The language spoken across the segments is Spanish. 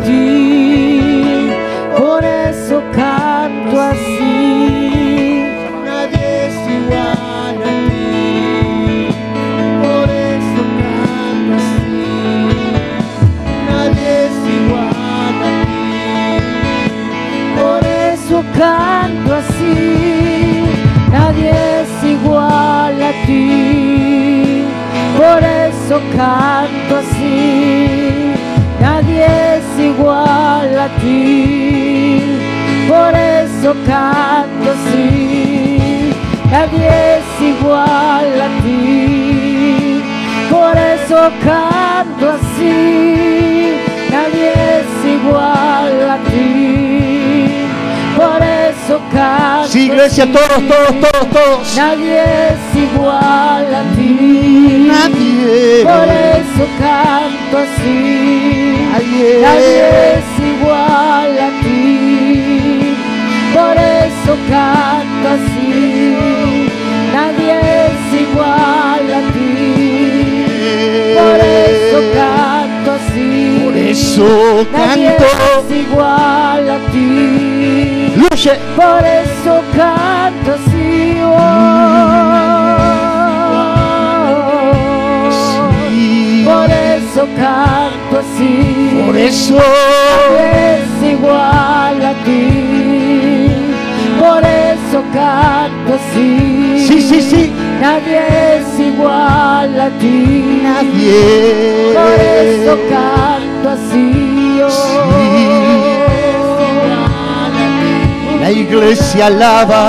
ti, por eso canto así. Nadie es igual a ti, por eso canto así. Nadie es igual a ti, Por eso canto así, nadie es igual a ti. Por eso canto así, nadie es igual a ti. Por eso canto así, nadie es igual a ti. Por eso canto así, nadie es igual a ti. Por eso canto Sí, iglesia, así, todos. nadie es igual a ti. Nadie. Por eso canto así, Nadie. nadie es igual a ti. Por eso canto así, nadie es igual a ti. Por eso canto así, Por eso nadie canto. es igual a ti. Fluye. Por eso canto así, Sí. por eso canto así. Por eso. Nadie es igual a ti. Por eso canto así. Sí. Nadie es igual a ti. Nadie. Por eso canto así. La iglesia alaba.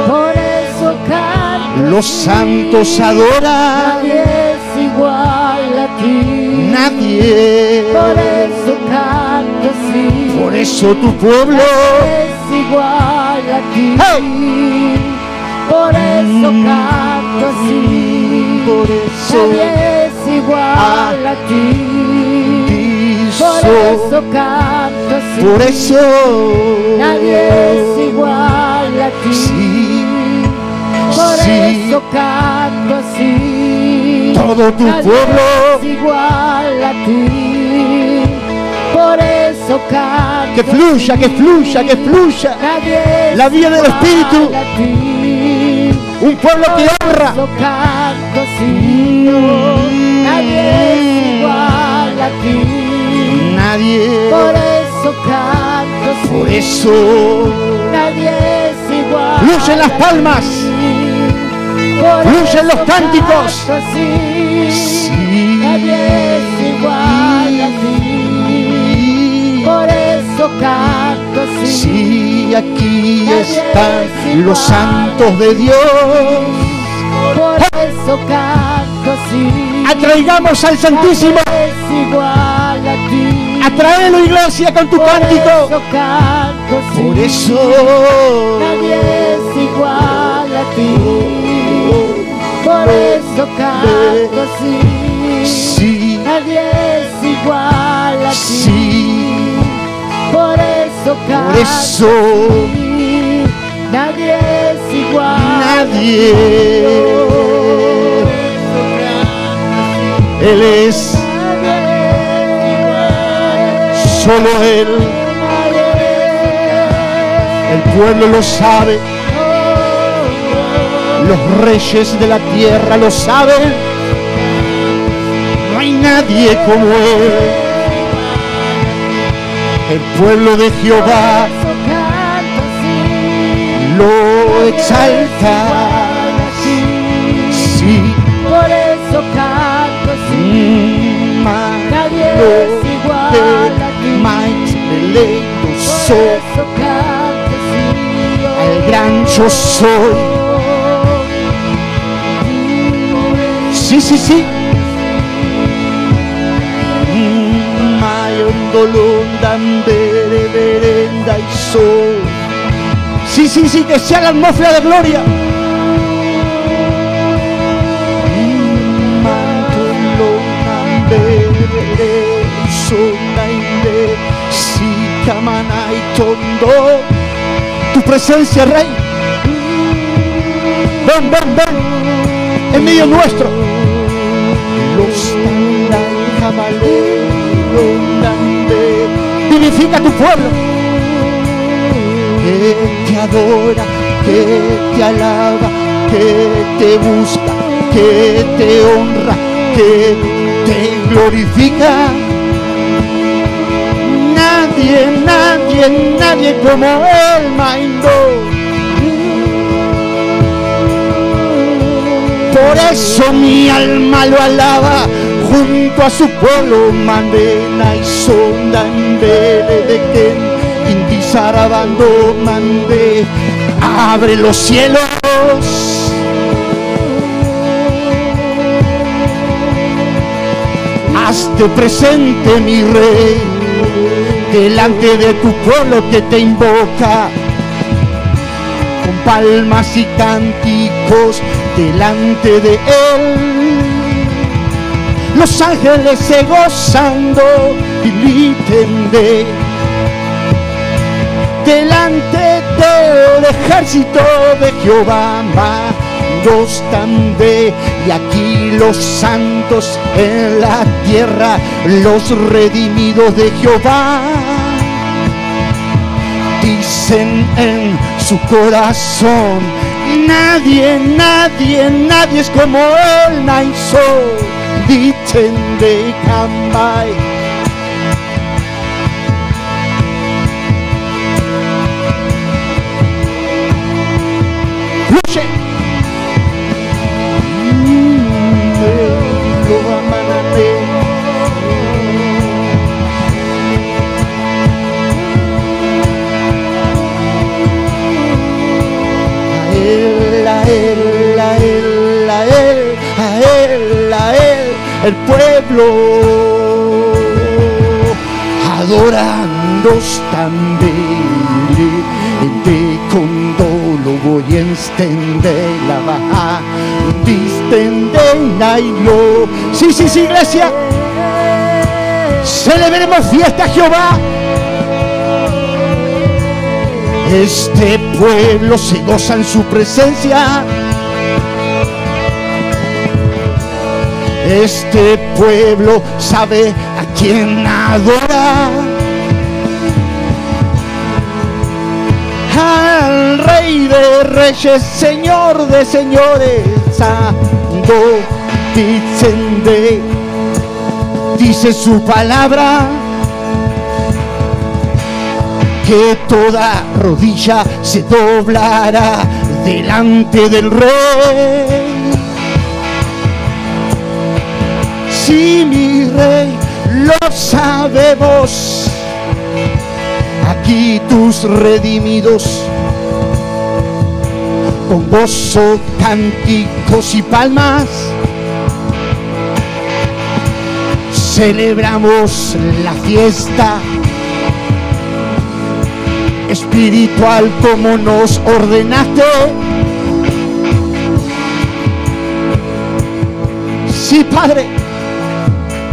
Por eso canto. Los santos adoran. Nadie es igual a ti. Nadie. Por eso canto así. Por eso tu pueblo. Nadie es igual a ti. ¡Hey! Por eso canto así. Por eso. Nadie es igual a ti. Por eso canto así. Por eso. Nadie es igual a ti. Sí. Por Sí. eso canto así. Todo tu Nadie pueblo. es igual a ti. Por eso canto. Que fluya, que fluya, que fluya. Nadie es La vida del Espíritu. igual a ti. Un pueblo que honra. Por eso canto así. Nadie es igual a ti. Nadie. Por eso canto así. Por eso. Nadie es igual. Fluyen las a palmas. ti. Por Fluyen los eso cánticos. canto así. Sí. Nadie es igual a ti. Por eso canto así. Sí, aquí Nadie están es igual. los santos de Dios. Por eso canto así. Atraigamos al Santísimo. Nadie es igual a ti. Atraelo, iglesia, con tu Por cántico. eso canto así. Por eso. Nadie es igual a ti. Por eso canto así. Sí. Nadie es igual a ti. Sí. Por eso canto Por eso. así. Nadie es igual. Nadie. Él es solo Él. El pueblo lo sabe. Los reyes de la tierra lo saben. No hay nadie como Él. El pueblo de Jehová lo exalta. Sí. Por eso canto así. Nadie es igual a ti. Por eso canto así. El gran yo soy. Sí. Mayondolondan berenda y sol. Sí, que sea la atmósfera de gloria. Tu presencia, Rey. Ven. medio nuestro. Vivifica a tu pueblo, que te adora, que te alaba, que te busca, que te honra, que te glorifica. Nadie, nadie, nadie como Él, Maindo. Por eso mi alma lo alaba, junto a su pueblo, Mandena y Sonda, de que Indizarabando, Mande, abre los cielos. Hazte presente, mi Rey, delante de tu pueblo que te invoca, con palmas y cánticos delante de Él. Los ángeles se gozando y litende delante del ejército de Jehová, mandos también. Y aquí los santos en la tierra, los redimidos de Jehová, dicen en su corazón: nadie, nadie, nadie es como Él, Naisó. Ditende Kambai. Fluye. Lo amaré. A Él, a Él, a Él, a Él, a Él, a Él. El pueblo adorando también de condolo voy a extender la baja distender nailo. Sí, sí, sí, iglesia, celebremos fiesta a Jehová. Este pueblo se goza en su presencia. Este pueblo sabe a quién adora. Al Rey de Reyes, Señor de Señores, Santo, dice su palabra, que toda rodilla se doblará delante del Rey. Sí, mi Rey, lo sabemos. Aquí tus redimidos, con gozo, cánticos y palmas, celebramos la fiesta espiritual como nos ordenaste. Sí, Padre,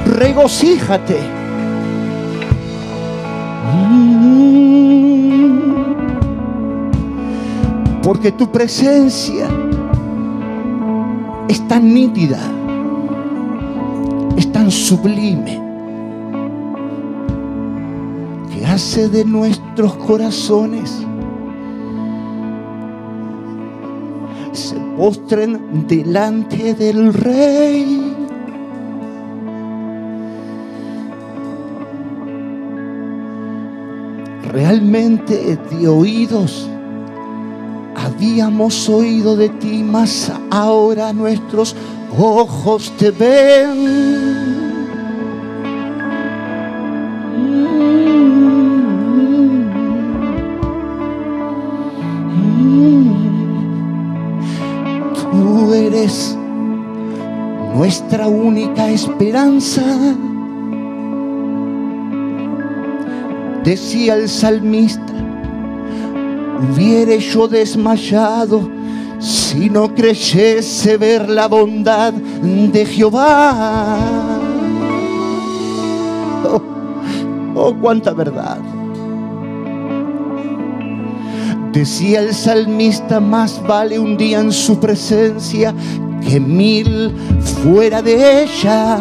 regocíjate. Porque tu presencia es tan nítida, es tan sublime, que hace de nuestros corazones se postren delante del Rey. Realmente de oídos habíamos oído de ti, mas ahora nuestros ojos te ven. Tú eres nuestra única esperanza. Decía el salmista: hubiere yo desmayado si no creyese ver la bondad de Jehová. Oh, cuánta verdad. Decía el salmista: más vale un día en su presencia que 1000 fuera de ella.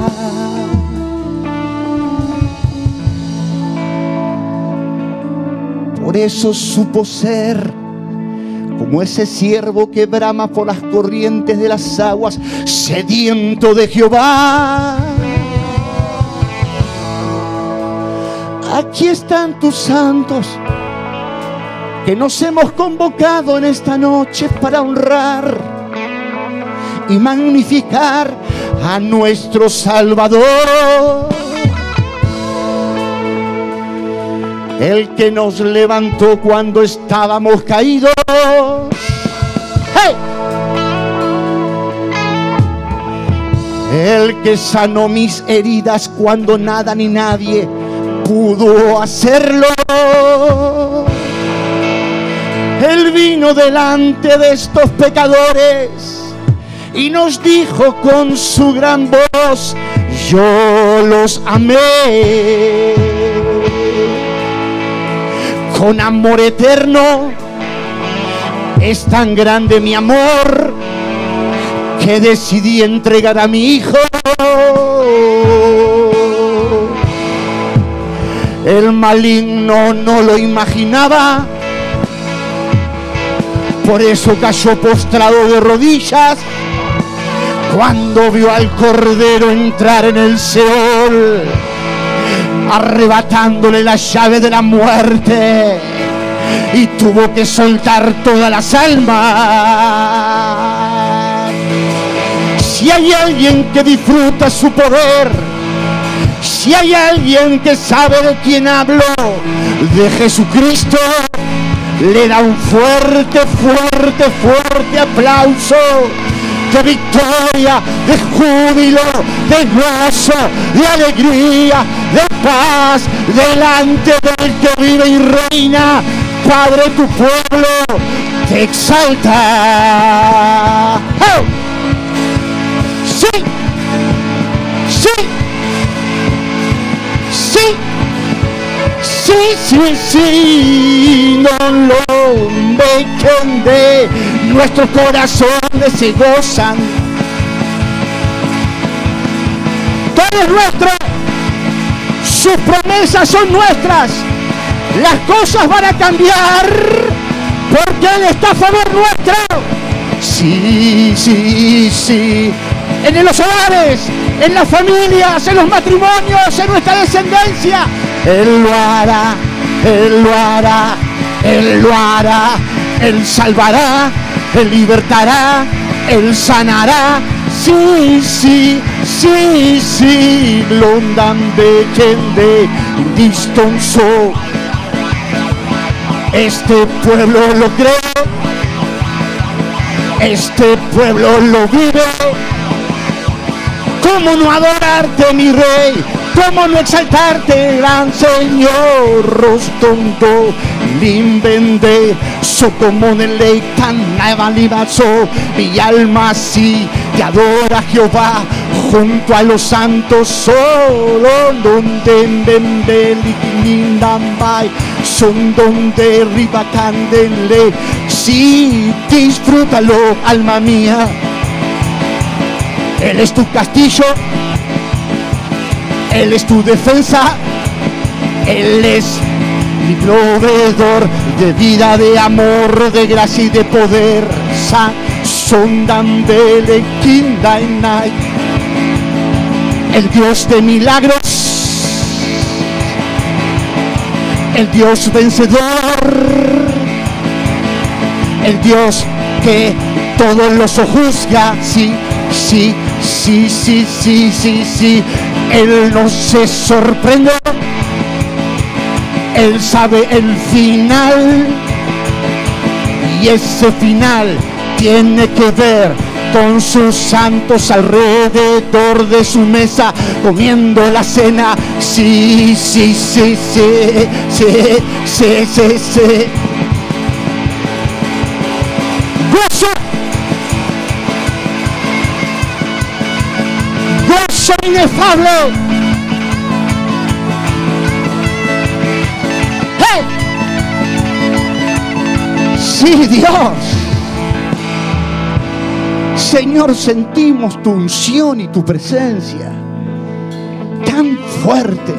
Por eso supo ser como ese ciervo que brama por las corrientes de las aguas, sediento de Jehová. Aquí están tus santos, que nos hemos convocado en esta noche para honrar y magnificar a nuestro Salvador, el que nos levantó cuando estábamos caídos. ¡Hey! El que sanó mis heridas cuando nada ni nadie pudo hacerlo. Él vino delante de estos pecadores y nos dijo con su gran voz: yo los amé. Con amor eterno es tan grande mi amor que decidí entregar a mi hijo. El maligno no lo imaginaba, por eso cayó postrado de rodillas cuando vio al Cordero entrar en el Seol, arrebatándole la llave de la muerte, y tuvo que soltar todas las almas. Si hay alguien que disfruta su poder, si hay alguien que sabe de quién hablo, de Jesucristo, le da un fuerte, fuerte, fuerte aplauso de victoria, de júbilo, de gozo, de alegría, de paz, delante del que vive y reina. Padre, tu pueblo te exalta. ¡Oh! Sí, sí, sí, sí, sí, sí, no lo dejen de nuestros corazones se gozan. Todo es nuestro, sus promesas son nuestras. Las cosas van a cambiar porque Él está a favor nuestro. Sí, sí, sí. En los hogares, en las familias, en los matrimonios, en nuestra descendencia. Él lo hará, Él lo hará, Él lo hará. Él salvará, Él libertará, Él sanará. Sí, sí, sí, sí. Londan de Kende, distonso. Este pueblo lo cree, este pueblo lo vive. ¿Cómo no adorarte, mi rey? ¿Cómo no exaltarte, gran Señor? Rostondo, limbende, socomonele, canavalibazo. Mi alma sí te adora, Jehová, junto a los santos solo. Donde lindambay, son donde ribacandele. Sí, disfrútalo, alma mía. Él es tu castillo, Él es tu defensa, Él es mi proveedor de vida, de amor, de gracia y de poder. Sondandele Kindainai, el Dios de milagros, el Dios vencedor, el Dios que todos los juzga. Sí, sí, sí, sí, sí, sí, sí. Él no se sorprende, Él sabe el final, y ese final tiene que ver con sus santos alrededor de su mesa, comiendo la cena. Sí, sí, sí, sí, sí, sí, sí, sí. Gozo, gozo inefable. ¡Hey! Sí, Dios. Sí, Señor, sentimos tu unción y tu presencia tan fuerte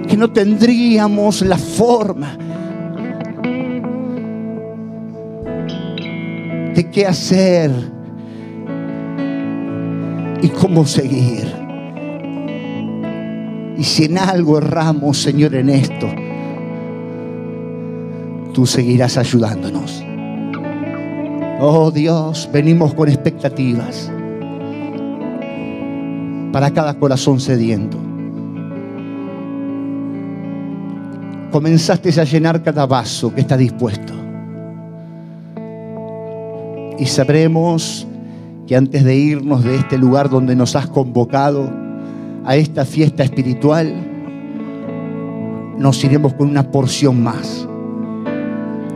que no tendríamos la forma de qué hacer y cómo seguir. Y si en algo erramos, Señor, en esto, tú seguirás ayudándonos. Oh Dios, venimos con expectativas para cada corazón sediento. Comenzaste a llenar cada vaso que está dispuesto. Y sabremos que antes de irnos de este lugar donde nos has convocado a esta fiesta espiritual, nos iremos con una porción más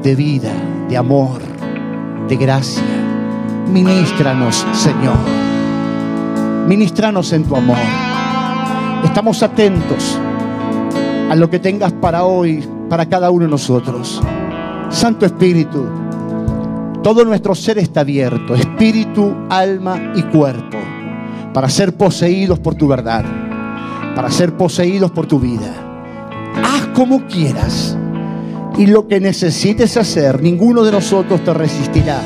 de vida, de amor, de gracia. Ministranos, Señor. Ministranos en tu amor. Estamos atentos a lo que tengas para hoy, para cada uno de nosotros. Santo Espíritu, todo nuestro ser está abierto, espíritu, alma y cuerpo, para ser poseídos por tu verdad, para ser poseídos por tu vida. Haz como quieras y lo que necesites hacer, ninguno de nosotros te resistirá.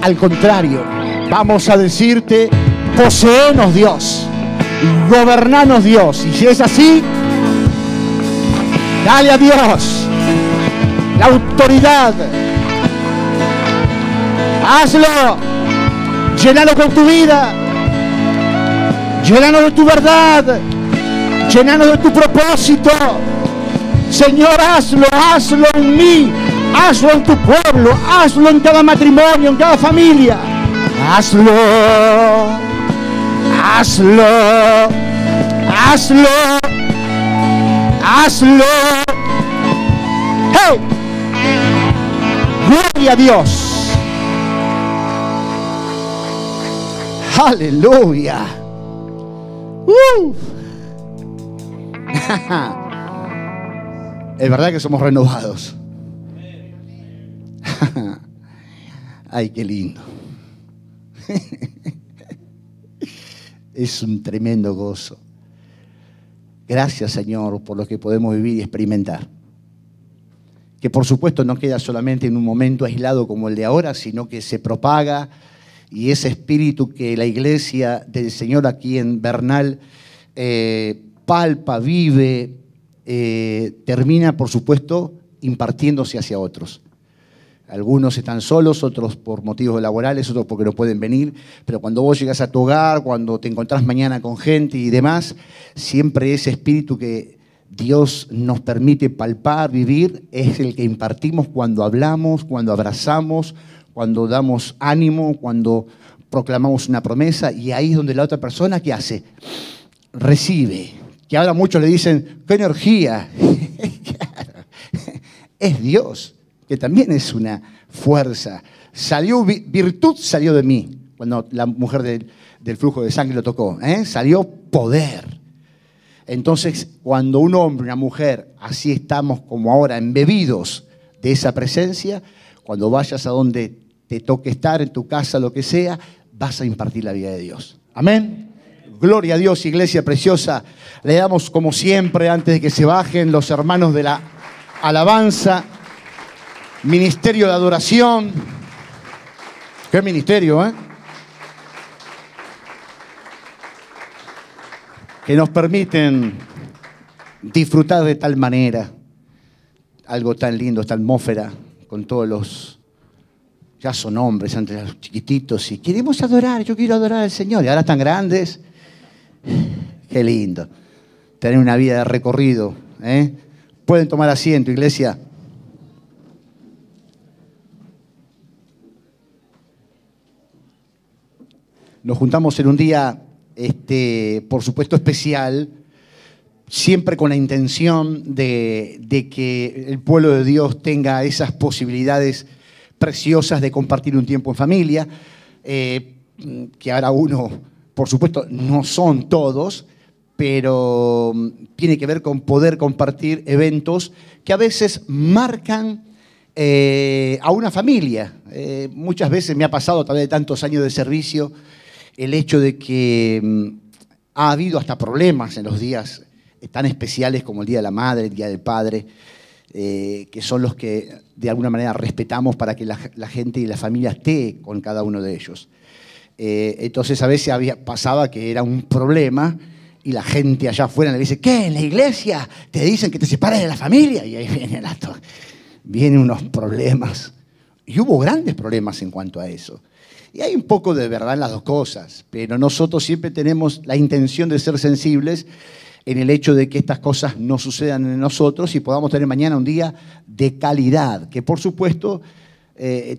Al contrario, vamos a decirte: poséenos, Dios, gobernanos, Dios. Y si es así, dale a Dios la autoridad. Hazlo, llénalo con tu vida, llénalo de tu verdad, llénalo de tu propósito. Señor, hazlo, hazlo en mí, hazlo en tu pueblo, hazlo en cada matrimonio, en cada familia. Hazlo, hazlo, hazlo, hazlo. ¡Hey! Gloria a Dios. Aleluya. Es verdad que somos renovados. Ay, qué lindo. Es un tremendo gozo. Gracias, Señor, por lo que podemos vivir y experimentar. Que por supuesto no queda solamente en un momento aislado como el de ahora, sino que se propaga. Y ese espíritu que la iglesia del Señor aquí en Bernal palpa, vive, termina, por supuesto, impartiéndose hacia otros. Algunos están solos, otros por motivos laborales, otros porque no pueden venir. Pero cuando vos llegas a tu hogar, cuando te encontrás mañana con gente y demás, siempre ese espíritu que Dios nos permite palpar, vivir, es el que impartimos cuando hablamos, cuando abrazamos, cuando damos ánimo, cuando proclamamos una promesa. Y ahí es donde la otra persona, ¿qué hace? Recibe. Que ahora muchos le dicen: ¡qué energía! Es Dios, que también es una fuerza. Salió virtud, salió de mí. Cuando la mujer del flujo de sangre lo tocó, salió poder. Entonces, cuando un hombre, una mujer, así estamos como ahora, embebidos de esa presencia, cuando vayas a donde te toque estar, en tu casa, lo que sea, vas a impartir la vida de Dios. Amén. Gloria a Dios, iglesia preciosa. Le damos, como siempre, antes de que se bajen los hermanos de la alabanza, ministerio de adoración. ¿Qué ministerio, que nos permiten disfrutar de tal manera algo tan lindo, esta atmósfera, con todos los, ya son hombres, antes los chiquititos, y queremos adorar, yo quiero adorar al Señor, y ahora están grandes. Qué lindo tener una vida de recorrido. Pueden tomar asiento, iglesia. Nos juntamos en un día, por supuesto, especial, siempre con la intención de que el pueblo de Dios tenga esas posibilidades preciosas de compartir un tiempo en familia, que ahora uno, por supuesto, no son todos, pero tiene que ver con poder compartir eventos que a veces marcan a una familia. Muchas veces me ha pasado, a través de tantos años de servicio, el hecho de que ha habido hasta problemas en los días tan especiales como el Día de la Madre, el Día del Padre, que son los que de alguna manera respetamos para que la gente y la familia esté con cada uno de ellos. Entonces a veces pasaba que era un problema y la gente allá afuera le dice, ¿qué? ¿En la iglesia te dicen que te separes de la familia? Y ahí vienen unos problemas. Y hubo grandes problemas en cuanto a eso. Y hay un poco de verdad en las dos cosas, pero nosotros siempre tenemos la intención de ser sensibles en el hecho de que estas cosas no sucedan en nosotros y podamos tener mañana un día de calidad, que por supuesto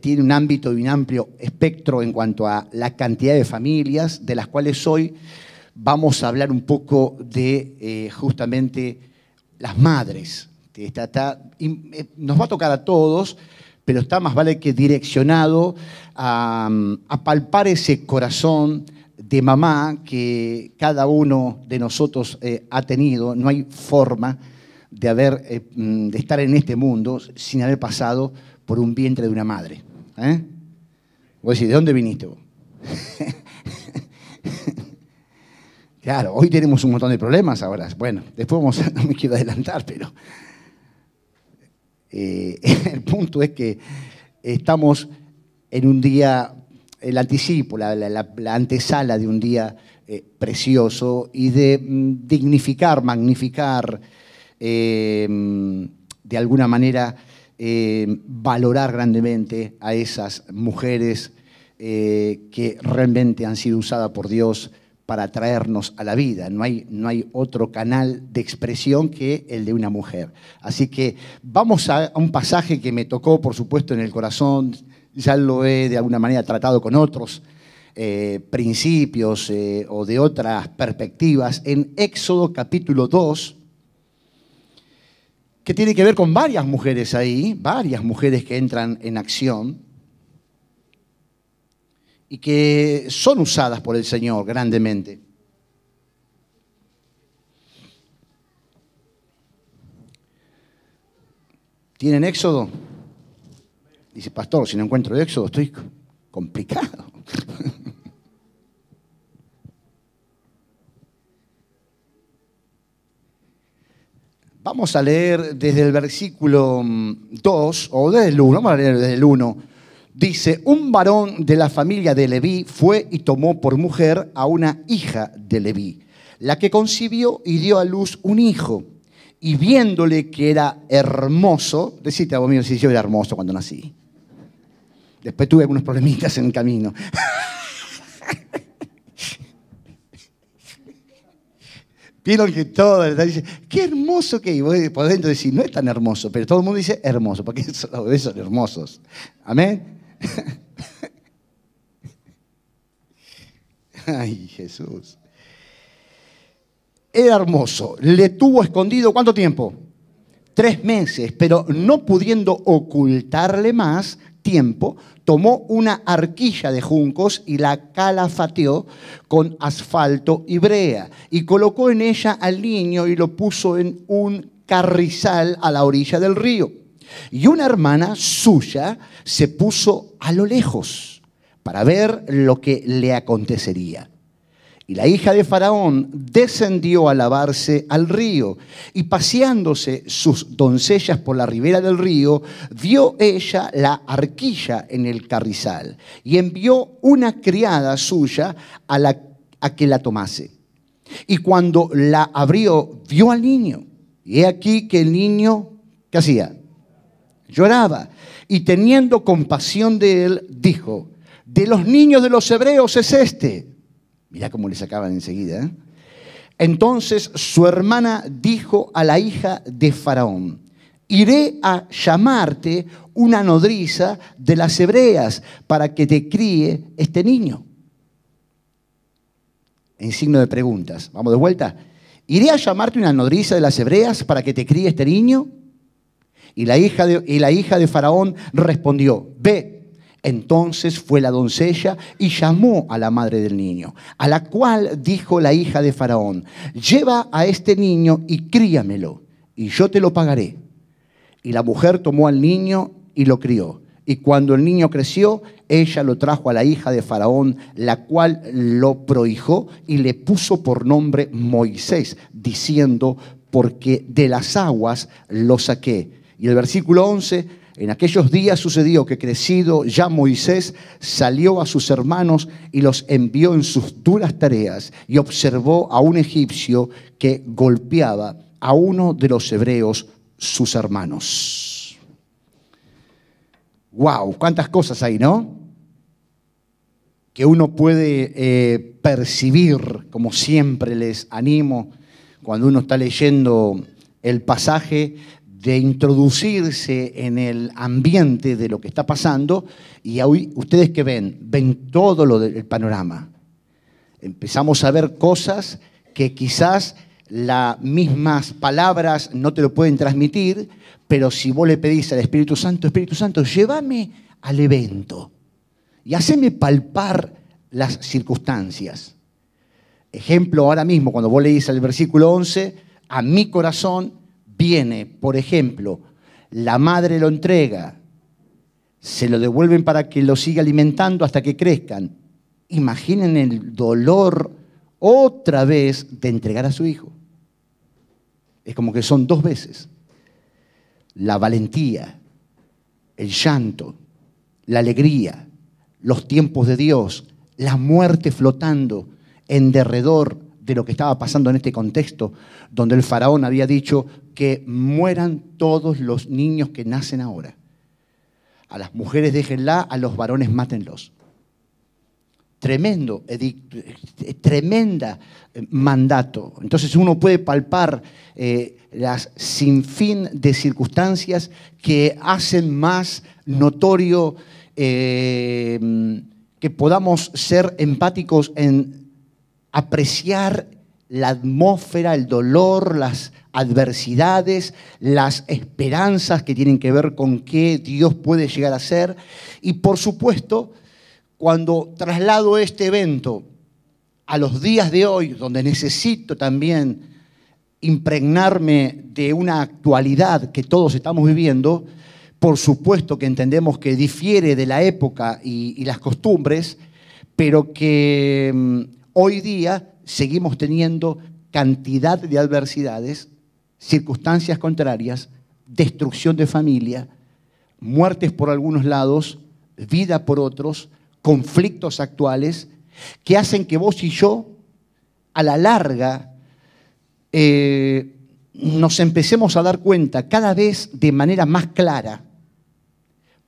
tiene un ámbito y un amplio espectro en cuanto a la cantidad de familias, de las cuales hoy vamos a hablar un poco de justamente las madres. Nos va a tocar a todos, pero está más vale que direccionado a palpar ese corazón de mamá que cada uno de nosotros ha tenido. No hay forma de estar en este mundo sin haber pasado por un vientre de una madre. Vos decís, ¿de dónde viniste vos? Claro, hoy tenemos un montón de problemas ahora. Bueno, después no me quiero adelantar, pero el punto es que estamos en un día, el anticipo, la antesala de un día precioso y de dignificar, magnificar, de alguna manera valorar grandemente a esas mujeres que realmente han sido usadas por Dios para traernos a la vida. No hay otro canal de expresión que el de una mujer. Así que vamos a un pasaje que me tocó, por supuesto, en el corazón. Ya lo he de alguna manera tratado con otros principios o de otras perspectivas. En Éxodo capítulo 2, que tiene que ver con varias mujeres ahí, varias mujeres que entran en acción y que son usadas por el Señor grandemente. ¿Tienen Éxodo? Dice, pastor, si no encuentro Éxodo estoy complicado. Vamos a leer desde el versículo 2, o desde el 1, vamos a leer desde el 1. Dice, un varón de la familia de Leví fue y tomó por mujer a una hija de Leví, la que concibió y dio a luz un hijo. Y viéndole que era hermoso, decite a vos mío si yo era hermoso cuando nací. Después tuve algunos problemitas en el camino. Vieron que todo, dice, qué hermoso que, y vos por dentro decís, no es tan hermoso, pero todo el mundo dice hermoso, porque los bebés son hermosos. Amén. Ay, Jesús. Era hermoso. Le tuvo escondido, ¿cuánto tiempo? 3 meses, pero no pudiendo ocultarle más tiempo, tomó una arquilla de juncos y la calafateó con asfalto y brea, y colocó en ella al niño y lo puso en un carrizal a la orilla del río. Y una hermana suya se puso a lo lejos para ver lo que le acontecería. Y la hija de Faraón descendió a lavarse al río, y paseándose sus doncellas por la ribera del río, vio ella la arquilla en el carrizal, y envió una criada suya a que la tomase. Y cuando la abrió, vio al niño, y he aquí que el niño, ¿qué hacía? Lloraba, y teniendo compasión de él, dijo, de los niños de los hebreos es este. Mirá cómo le sacaban enseguida. Entonces su hermana dijo a la hija de Faraón, iré a llamarte una nodriza de las hebreas para que te críe este niño. En signo de preguntas. Vamos de vuelta. ¿Iré a llamarte una nodriza de las hebreas para que te críe este niño? Y la hija de Faraón respondió, ve. Entonces fue la doncella y llamó a la madre del niño, a la cual dijo la hija de Faraón, lleva a este niño y críamelo, y yo te lo pagaré. Y la mujer tomó al niño y lo crió. Y cuando el niño creció, ella lo trajo a la hija de Faraón, la cual lo prohijó y le puso por nombre Moisés, diciendo, porque de las aguas lo saqué. Y el versículo 11, en aquellos días sucedió que crecido ya Moisés salió a sus hermanos y los envió en sus duras tareas y observó a un egipcio que golpeaba a uno de los hebreos, sus hermanos. ¡Wow! ¿Cuántas cosas hay, no? Que uno puede percibir, como siempre les animo, cuando uno está leyendo el pasaje, de introducirse en el ambiente de lo que está pasando. Y hoy, ¿ustedes qué ven? Ven todo lo del panorama. Empezamos a ver cosas que quizás las mismas palabras no te lo pueden transmitir, pero si vos le pedís al Espíritu Santo, llévame al evento y haceme palpar las circunstancias. Ejemplo, ahora mismo, cuando vos leís el versículo 11, a mi corazón viene, por ejemplo, la madre lo entrega, se lo devuelven para que lo siga alimentando hasta que crezcan. Imaginen el dolor otra vez de entregar a su hijo. Es como que son dos veces. La valentía, el llanto, la alegría, los tiempos de Dios, la muerte flotando en derredor de lo que estaba pasando en este contexto, donde el faraón había dicho que mueran todos los niños que nacen ahora. A las mujeres déjenla, a los varones mátenlos. Tremendo edicto, tremenda mandato. Entonces uno puede palpar las sinfín de circunstancias que hacen más notorio que podamos ser empáticos en apreciar la atmósfera, el dolor, las adversidades, las esperanzas que tienen que ver con qué Dios puede llegar a ser. Y por supuesto, cuando traslado este evento a los días de hoy, donde necesito también impregnarme de una actualidad que todos estamos viviendo, por supuesto que entendemos que difiere de la época y las costumbres, pero que hoy día seguimos teniendo cantidad de adversidades, circunstancias contrarias, destrucción de familia, muertes por algunos lados, vida por otros, conflictos actuales que hacen que vos y yo, a la larga, nos empecemos a dar cuenta cada vez de manera más clara.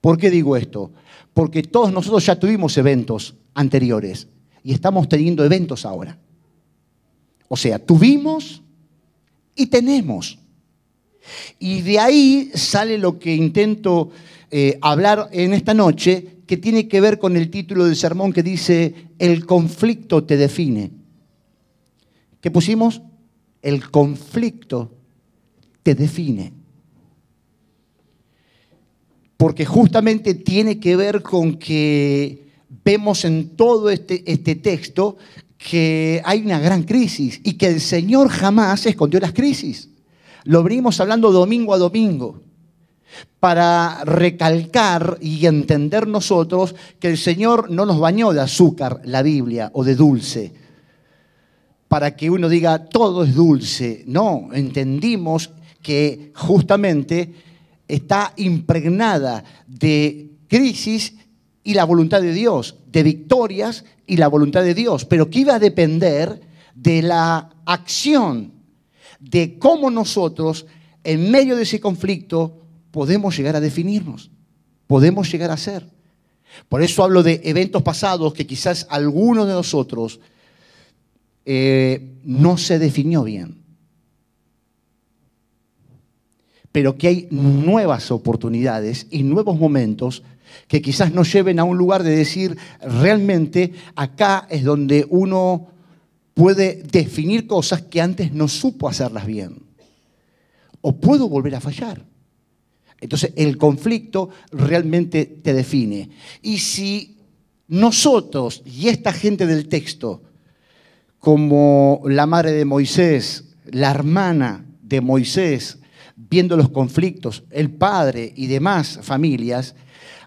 ¿Por qué digo esto? Porque todos nosotros ya tuvimos eventos anteriores y estamos teniendo eventos ahora. O sea, tuvimos y tenemos. Y de ahí sale lo que intento hablar en esta noche, que tiene que ver con el título del sermón que dice, el conflicto te define. ¿Qué pusimos? El conflicto te define. Porque justamente tiene que ver con que vemos en todo este texto que hay una gran crisis y que el Señor jamás escondió las crisis. Lo venimos hablando domingo a domingo para recalcar y entender nosotros que el Señor no nos bañó de azúcar la Biblia o de dulce para que uno diga todo es dulce. No, entendimos que justamente está impregnada de crisis y la voluntad de Dios, de victorias y la voluntad de Dios, pero que iba a depender de la acción, de cómo nosotros, en medio de ese conflicto, podemos llegar a definirnos, podemos llegar a ser. Por eso hablo de eventos pasados que quizás alguno de nosotros no se definió bien, pero que hay nuevas oportunidades y nuevos momentos que quizás nos lleven a un lugar de decir, realmente acá es donde uno puede definir cosas que antes no supo hacerlas bien. O puedo volver a fallar. Entonces el conflicto realmente te define. Y si nosotros y esta gente del texto, como la madre de Moisés, la hermana de Moisés, viendo los conflictos, el padre y demás familias,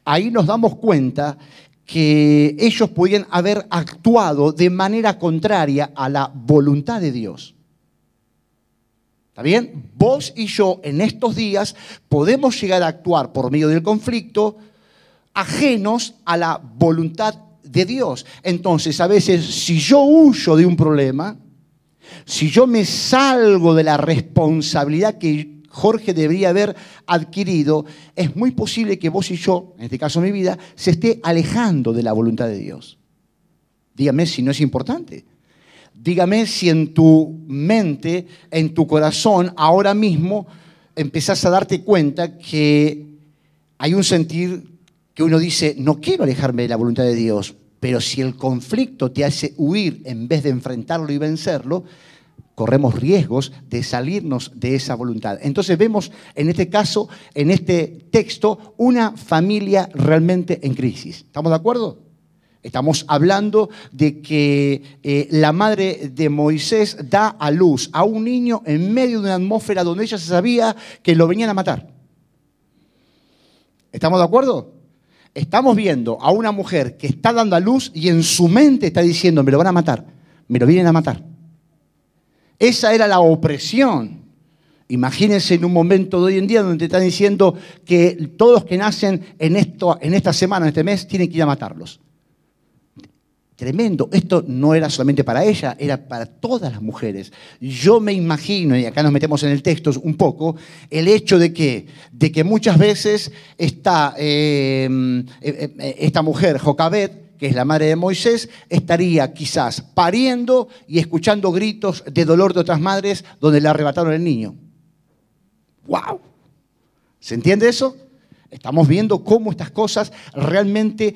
ahí nos damos cuenta que ellos podían haber actuado de manera contraria a la voluntad de Dios. ¿Está bien? Vos y yo en estos días podemos llegar a actuar por medio del conflicto ajenos a la voluntad de Dios. Entonces, a veces, si yo huyo de un problema, si yo me salgo de la responsabilidad que Jorge debería haber adquirido, es muy posible que vos y yo, en este caso mi vida, se esté alejando de la voluntad de Dios. Dígame si no es importante. Dígame si en tu mente, en tu corazón, ahora mismo empezás a darte cuenta que hay un sentir que uno dice, no quiero alejarme de la voluntad de Dios, pero si el conflicto te hace huir en vez de enfrentarlo y vencerlo, corremos riesgos de salirnos de esa voluntad. Entonces vemos en este caso, en este texto, una familia realmente en crisis. ¿Estamos de acuerdo? Estamos hablando de que la madre de Moisés da a luz a un niño en medio de una atmósfera donde ella se sabía que lo venían a matar. ¿Estamos de acuerdo? Estamos viendo a una mujer que está dando a luz y en su mente está diciendo, me lo van a matar, me lo vienen a matar. Esa era la opresión. Imagínense en un momento de hoy en día donde te están diciendo que todos los que nacen en esta semana, en este mes, tienen que ir a matarlos. Tremendo. Esto no era solamente para ella, era para todas las mujeres. Yo me imagino, y acá nos metemos en el texto un poco, el hecho de que muchas veces esta mujer, Jocabed, que es la madre de Moisés, estaría quizás pariendo y escuchando gritos de dolor de otras madres donde le arrebataron el niño. ¡Wow! ¿Se entiende eso? Estamos viendo cómo estas cosas realmente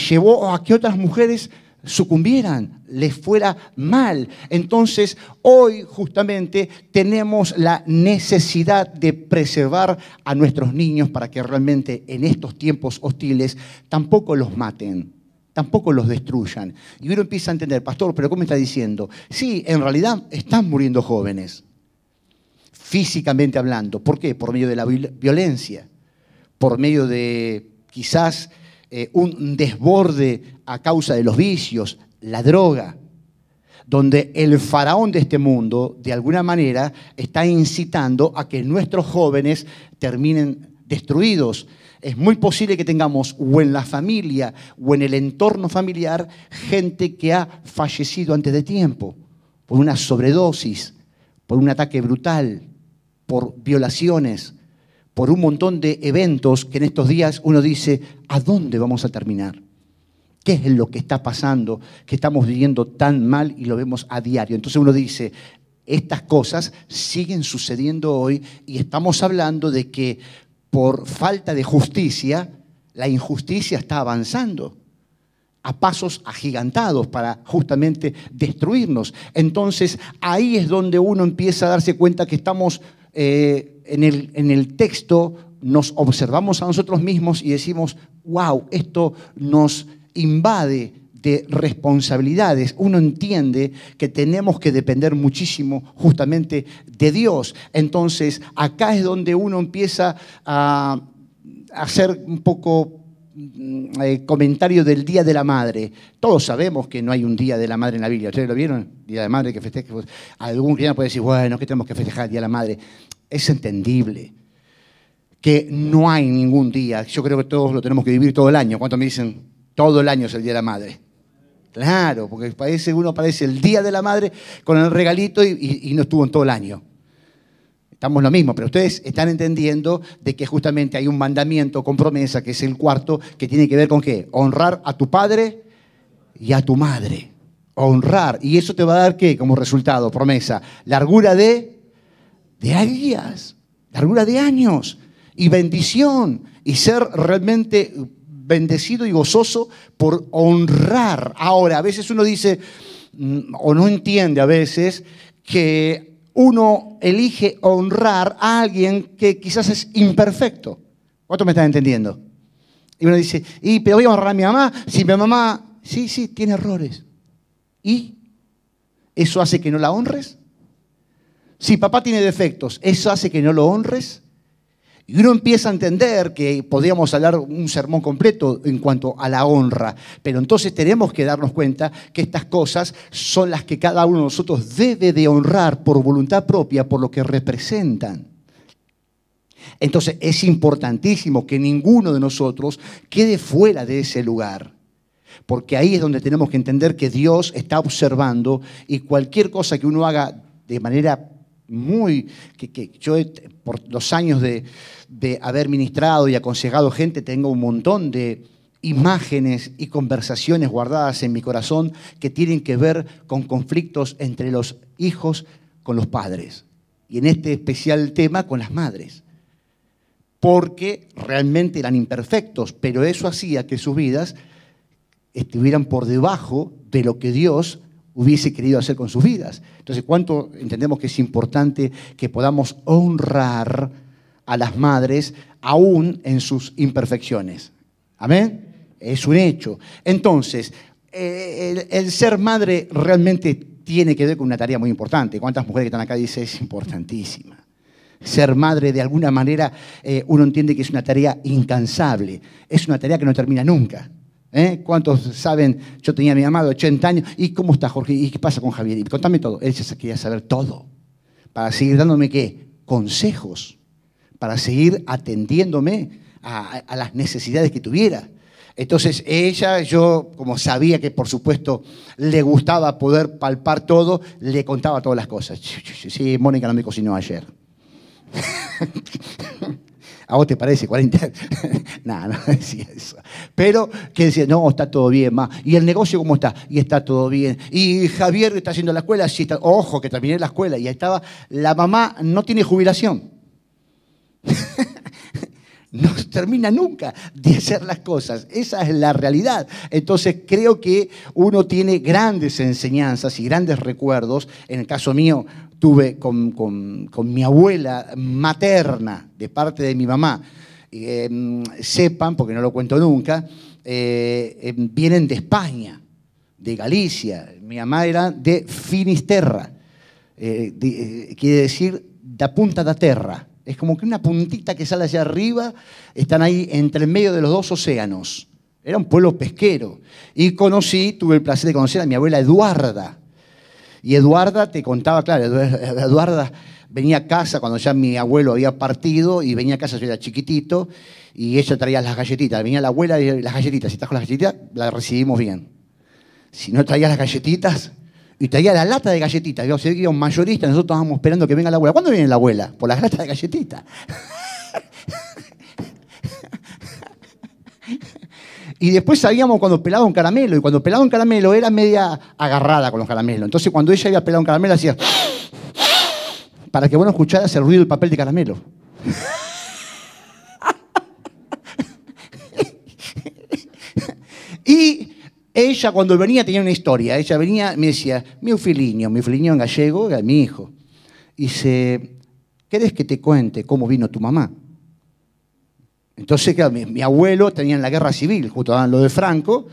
llevó a que otras mujeres sucumbieran, les fuera mal. Entonces, hoy justamente tenemos la necesidad de preservar a nuestros niños para que realmente en estos tiempos hostiles tampoco los maten, tampoco los destruyan. Y uno empieza a entender, pastor, pero ¿cómo está diciendo? Sí, en realidad están muriendo jóvenes, físicamente hablando. ¿Por qué? Por medio de la violencia. Por medio de quizás un desborde a causa de los vicios, la droga, donde el faraón de este mundo, de alguna manera, está incitando a que nuestros jóvenes terminen destruidos. Es muy posible que tengamos o en la familia o en el entorno familiar gente que ha fallecido antes de tiempo, por una sobredosis, por un ataque brutal, por violaciones, por un montón de eventos que en estos días uno dice, ¿a dónde vamos a terminar? ¿Qué es lo que está pasando, que estamos viviendo tan mal y lo vemos a diario? Entonces uno dice, estas cosas siguen sucediendo hoy y estamos hablando de que por falta de justicia, la injusticia está avanzando a pasos agigantados para justamente destruirnos. Entonces ahí es donde uno empieza a darse cuenta que estamos en el texto, nos observamos a nosotros mismos y decimos, wow, esto nos invade de responsabilidades. Uno entiende que tenemos que depender muchísimo justamente de Dios. Entonces, acá es donde uno empieza a hacer un poco comentario del Día de la Madre. Todos sabemos que no hay un Día de la Madre en la Biblia. ¿Ustedes lo vieron? Día de la Madre que festeja. Algún cristiano puede decir, bueno, que tenemos que festejar el Día de la Madre. Es entendible que no hay ningún día. Yo creo que todos lo tenemos que vivir todo el año. ¿Cuántos me dicen? Todo el año es el Día de la Madre. Claro, porque uno parece el Día de la Madre con el regalito y no estuvo en todo el año. Estamos lo mismo, pero ustedes están entendiendo de que justamente hay un mandamiento con promesa, que es el cuarto, que tiene que ver con ¿qué? Honrar a tu padre y a tu madre. Honrar. Y eso te va a dar ¿qué? Como resultado, promesa. Largura de días, largura de años y bendición y ser realmente bendecido y gozoso por honrar. Ahora, a veces uno dice, o no entiende a veces, que uno elige honrar a alguien que quizás es imperfecto. ¿Cuántos me están entendiendo? Y uno dice, pero voy a honrar a mi mamá, si mi mamá, sí, tiene errores. ¿Y eso hace que no la honres? Si papá tiene defectos, ¿eso hace que no lo honres? Y uno empieza a entender que podríamos hablar un sermón completo en cuanto a la honra, pero entonces tenemos que darnos cuenta que estas cosas son las que cada uno de nosotros debe de honrar por voluntad propia, por lo que representan. Entonces es importantísimo que ninguno de nosotros quede fuera de ese lugar, porque ahí es donde tenemos que entender que Dios está observando y cualquier cosa que uno haga de manera que yo por los años de haber ministrado y aconsejado gente, tengo un montón de imágenes y conversaciones guardadas en mi corazón que tienen que ver con conflictos entre los hijos con los padres. Y en este especial tema con las madres. Porque realmente eran imperfectos, pero eso hacía que sus vidas estuvieran por debajo de lo que Dios hubiese querido hacer con sus vidas. Entonces, ¿cuánto entendemos que es importante que podamos honrar a las madres aún en sus imperfecciones? ¿Amén? Es un hecho. Entonces, el ser madre realmente tiene que ver con una tarea muy importante. ¿Cuántas mujeres que están acá dicen es importantísima? Ser madre, de alguna manera, uno entiende que es una tarea incansable. Es una tarea que no termina nunca. ¿Cuántos saben? Yo tenía a mi mamá de 80 años. ¿Y cómo está Jorge? ¿Y qué pasa con Javier? Y contame todo. Él ya quería saber todo. Para seguir dándome, ¿qué? Consejos. Para seguir atendiéndome a las necesidades que tuviera. Entonces ella, yo como sabía que por supuesto le gustaba poder palpar todo, le contaba todas las cosas. Sí, Mónica no me cocinó ayer. ¿A vos te parece 40? No decía eso. Pero que decía, no, está todo bien, ma. ¿Y el negocio cómo está? Y está todo bien. ¿Y Javier está haciendo la escuela? Sí, está. Ojo, que terminé la escuela. Y ahí estaba, la mamá no tiene jubilación. No termina nunca de hacer las cosas. Esa es la realidad. Entonces creo que uno tiene grandes enseñanzas y grandes recuerdos. En el caso mío, tuve con mi abuela materna, de parte de mi mamá. Sepan, porque no lo cuento nunca, vienen de España, de Galicia. Mi mamá era de Finisterra. Quiere decir, da punta da terra. Es como que una puntita que sale hacia arriba, están ahí entre el medio de los dos océanos. Era un pueblo pesquero. Y tuve el placer de conocer a mi abuela Eduarda. Y Eduarda te contaba, claro, Eduarda venía a casa cuando ya mi abuelo había partido y venía a casa, yo era chiquitito, y ella traía las galletitas. Venía la abuela y las galletitas. Si trajo las galletitas, las recibimos bien. Si no traía las galletitas, y traía la lata de galletitas. Yo sé que era un mayorista, nosotros estábamos esperando que venga la abuela. ¿Cuándo viene la abuela? Por las latas de galletitas. Y después sabíamos cuando pelaba un caramelo. Y cuando pelaba un caramelo era media agarrada con los caramelos. Entonces cuando ella había pelado un caramelo hacía... para que vos no escucharas el ruido del papel de caramelo. Y ella cuando venía tenía una historia. Ella venía, me decía, mi filhinho en gallego, era mi hijo. Y dice, ¿querés que te cuente cómo vino tu mamá? Entonces, claro, mi abuelo tenía en la guerra civil, justo estaban lo de Franco,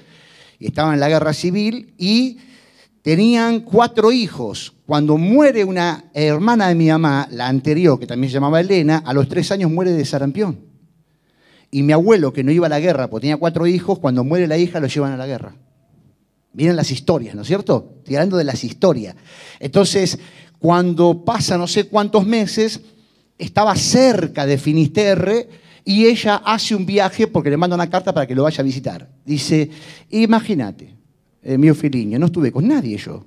y estaban en la guerra civil y tenían 4 hijos. Cuando muere una hermana de mi mamá, la anterior, que también se llamaba Elena, a los 3 años muere de sarampión. Y mi abuelo, que no iba a la guerra porque tenía 4 hijos, cuando muere la hija lo llevan a la guerra. Miren las historias, ¿no es cierto? Estoy hablando de las historias. Entonces, cuando pasa no sé cuántos meses, estaba cerca de Finisterre y ella hace un viaje porque le manda una carta para que lo vaya a visitar. Dice, imagínate, mi filhinho, no estuve con nadie yo.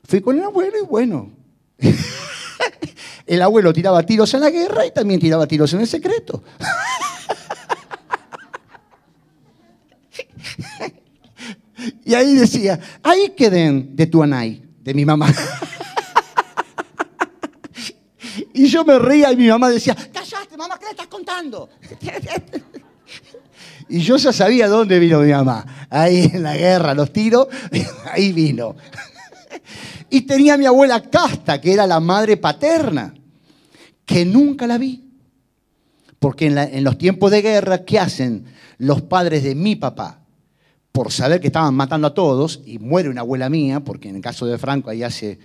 Fui con el abuelo y bueno. El abuelo tiraba tiros en la guerra y también tiraba tiros en el secreto. Y ahí decía, ahí queden de tu anay, de mi mamá. Y yo me reía y mi mamá decía, cállate, mamá, ¿qué le estás contando? Y yo ya sabía dónde vino mi mamá. Ahí en la guerra, los tiros, ahí vino. Y tenía a mi abuela Casta, que era la madre paterna, que nunca la vi. Porque en los tiempos de guerra, ¿qué hacen los padres de mi papá? Por saber que estaban matando a todos, y muere una abuela mía, porque en el caso de Franco ahí hace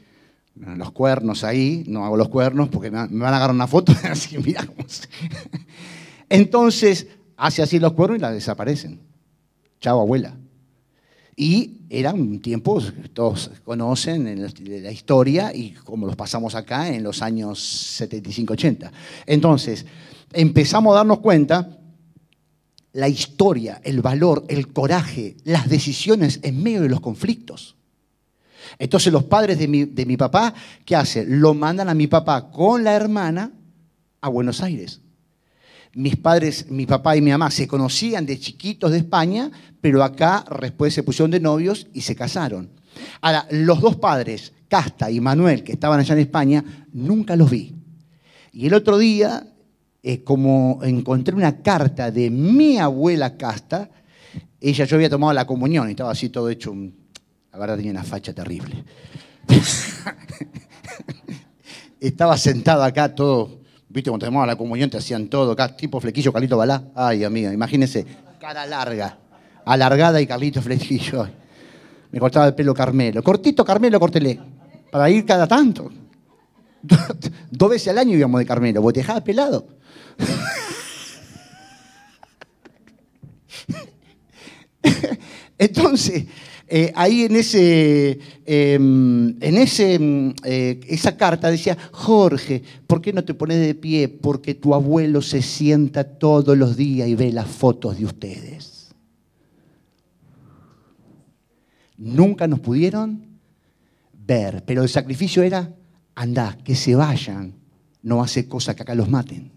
los cuernos ahí, no hago los cuernos porque me van a agarrar una foto, así mirá cómo se... Entonces, hace así los cuernos y la desaparecen. Chao, abuela. Y eran tiempos, todos conocen en la historia y como los pasamos acá en los años 75-80. Entonces, empezamos a darnos cuenta la historia, el valor, el coraje, las decisiones en medio de los conflictos. Entonces los padres de mi papá, ¿qué hacen? Lo mandan a mi papá con la hermana a Buenos Aires. Mis padres, mi papá y mi mamá, se conocían de chiquitos de España, pero acá después se pusieron de novios y se casaron. Ahora, los dos padres, Casta y Manuel, que estaban allá en España, nunca los vi. Y el otro día, como encontré una carta de mi abuela Casta, yo había tomado la comunión y estaba así todo hecho, la verdad tenía una facha terrible. Estaba sentado acá todo... ¿Viste? Cuando te tomaban la comunión te hacían todo acá, tipo Flequillo, Carlito Balá. Ay, amigo, imagínense, cara larga, alargada y Carlito Flequillo. Me cortaba el pelo Carmelo. Cortito Carmelo, córtele. Para ir cada tanto. 2 veces al año íbamos de Carmelo, porque te dejaba pelado. Entonces, ahí esa carta decía, Jorge, ¿por qué no te pones de pie? Porque tu abuelo se sienta todos los días y ve las fotos de ustedes. Nunca nos pudieron ver, pero el sacrificio era, andá, que se vayan, no hace cosa que acá los maten.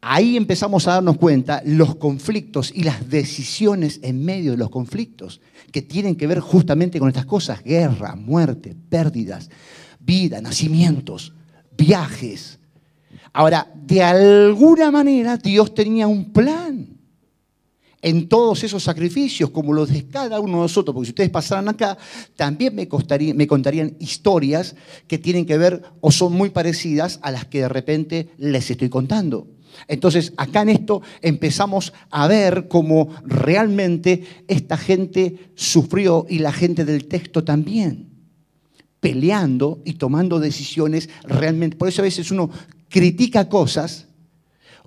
Ahí empezamos a darnos cuenta los conflictos y las decisiones en medio de los conflictos que tienen que ver justamente con estas cosas: guerra, muerte, pérdidas, vida, nacimientos, viajes. Ahora, de alguna manera Dios tenía un plan en todos esos sacrificios, como los de cada uno de nosotros, porque si ustedes pasaran acá, también me contarían historias que tienen que ver o son muy parecidas a las que de repente les estoy contando. Entonces, acá en esto empezamos a ver cómo realmente esta gente sufrió y la gente del texto también, peleando y tomando decisiones realmente. Por eso a veces uno critica cosas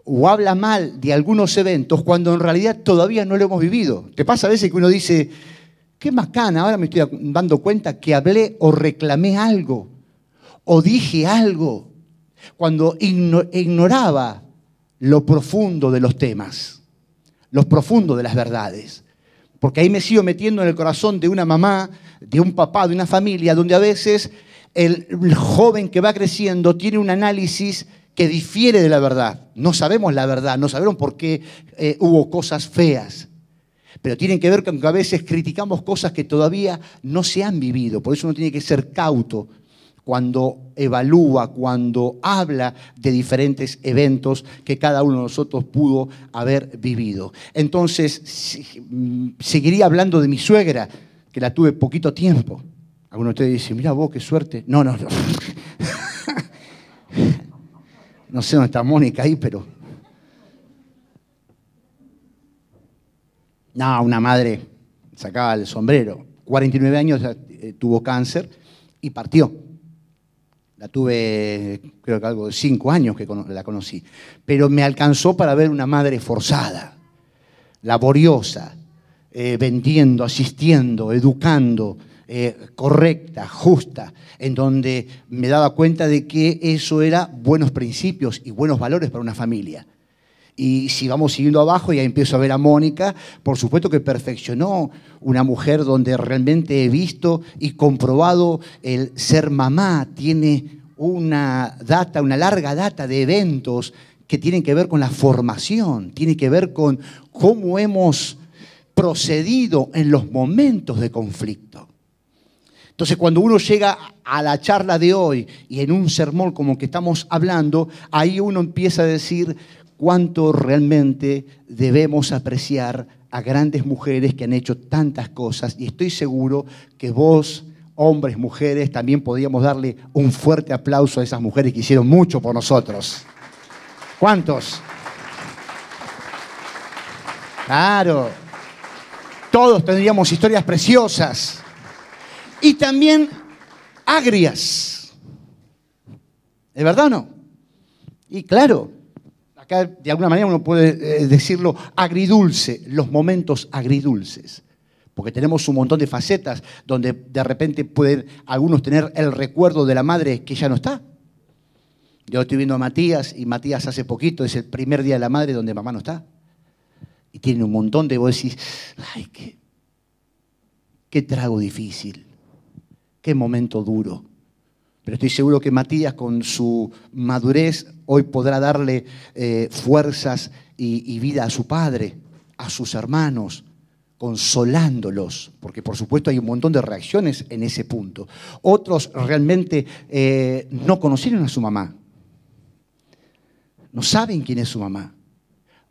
o habla mal de algunos eventos cuando en realidad todavía no lo hemos vivido. ¿Te pasa a veces que uno dice, qué macana, ahora me estoy dando cuenta que hablé o reclamé algo o dije algo cuando ignoraba lo profundo de los temas, lo profundo de las verdades? Porque ahí me sigo metiendo en el corazón de una mamá, de un papá, de una familia, donde a veces el joven que va creciendo tiene un análisis que difiere de la verdad. No sabemos la verdad, no sabemos por qué hubo cosas feas, pero tienen que ver con que a veces criticamos cosas que todavía no se han vivido. Por eso uno tiene que ser cauto cuando evalúa, cuando habla de diferentes eventos que cada uno de nosotros pudo haber vivido. Entonces, seguiría hablando de mi suegra, que la tuve poquito tiempo. Algunos de ustedes dicen, mira vos, qué suerte. No. No sé dónde está Mónica ahí, pero... No, una madre sacaba el sombrero. 49 años tuvo cáncer y partió. La tuve, creo que algo de 5 años que la conocí. Pero me alcanzó para ver una madre forzada, laboriosa, vendiendo, asistiendo, educando, correcta, justa, en donde me daba cuenta de que eso era buenos principios y buenos valores para una familia. Y si vamos siguiendo abajo, ya empiezo a ver a Mónica, por supuesto que perfeccionó, una mujer donde realmente he visto y comprobado el ser mamá. Tiene una larga data de eventos que tienen que ver con la formación, tiene que ver con cómo hemos procedido en los momentos de conflicto. Entonces, cuando uno llega a la charla de hoy y en un sermón como que estamos hablando, ahí uno empieza a decir cuánto realmente debemos apreciar a grandes mujeres que han hecho tantas cosas, y estoy seguro que vos, hombres, mujeres, también podríamos darle un fuerte aplauso a esas mujeres que hicieron mucho por nosotros. ¿Cuántos? Claro, todos tendríamos historias preciosas. Y también agrias. ¿Es verdad o no? Y claro, acá de alguna manera uno puede decirlo agridulce, los momentos agridulces. Porque tenemos un montón de facetas donde de repente pueden algunos tener el recuerdo de la madre que ya no está. Yo estoy viendo a Matías y Matías hace poquito, es el primer día de la madre donde mamá no está. Y tiene un montón de, vos decís, ay, qué trago difícil, qué momento duro. Pero estoy seguro que Matías con su madurez hoy podrá darle fuerzas y vida a su padre, a sus hermanos, consolándolos, porque por supuesto hay un montón de reacciones en ese punto. Otros realmente no conocieron a su mamá, no saben quién es su mamá.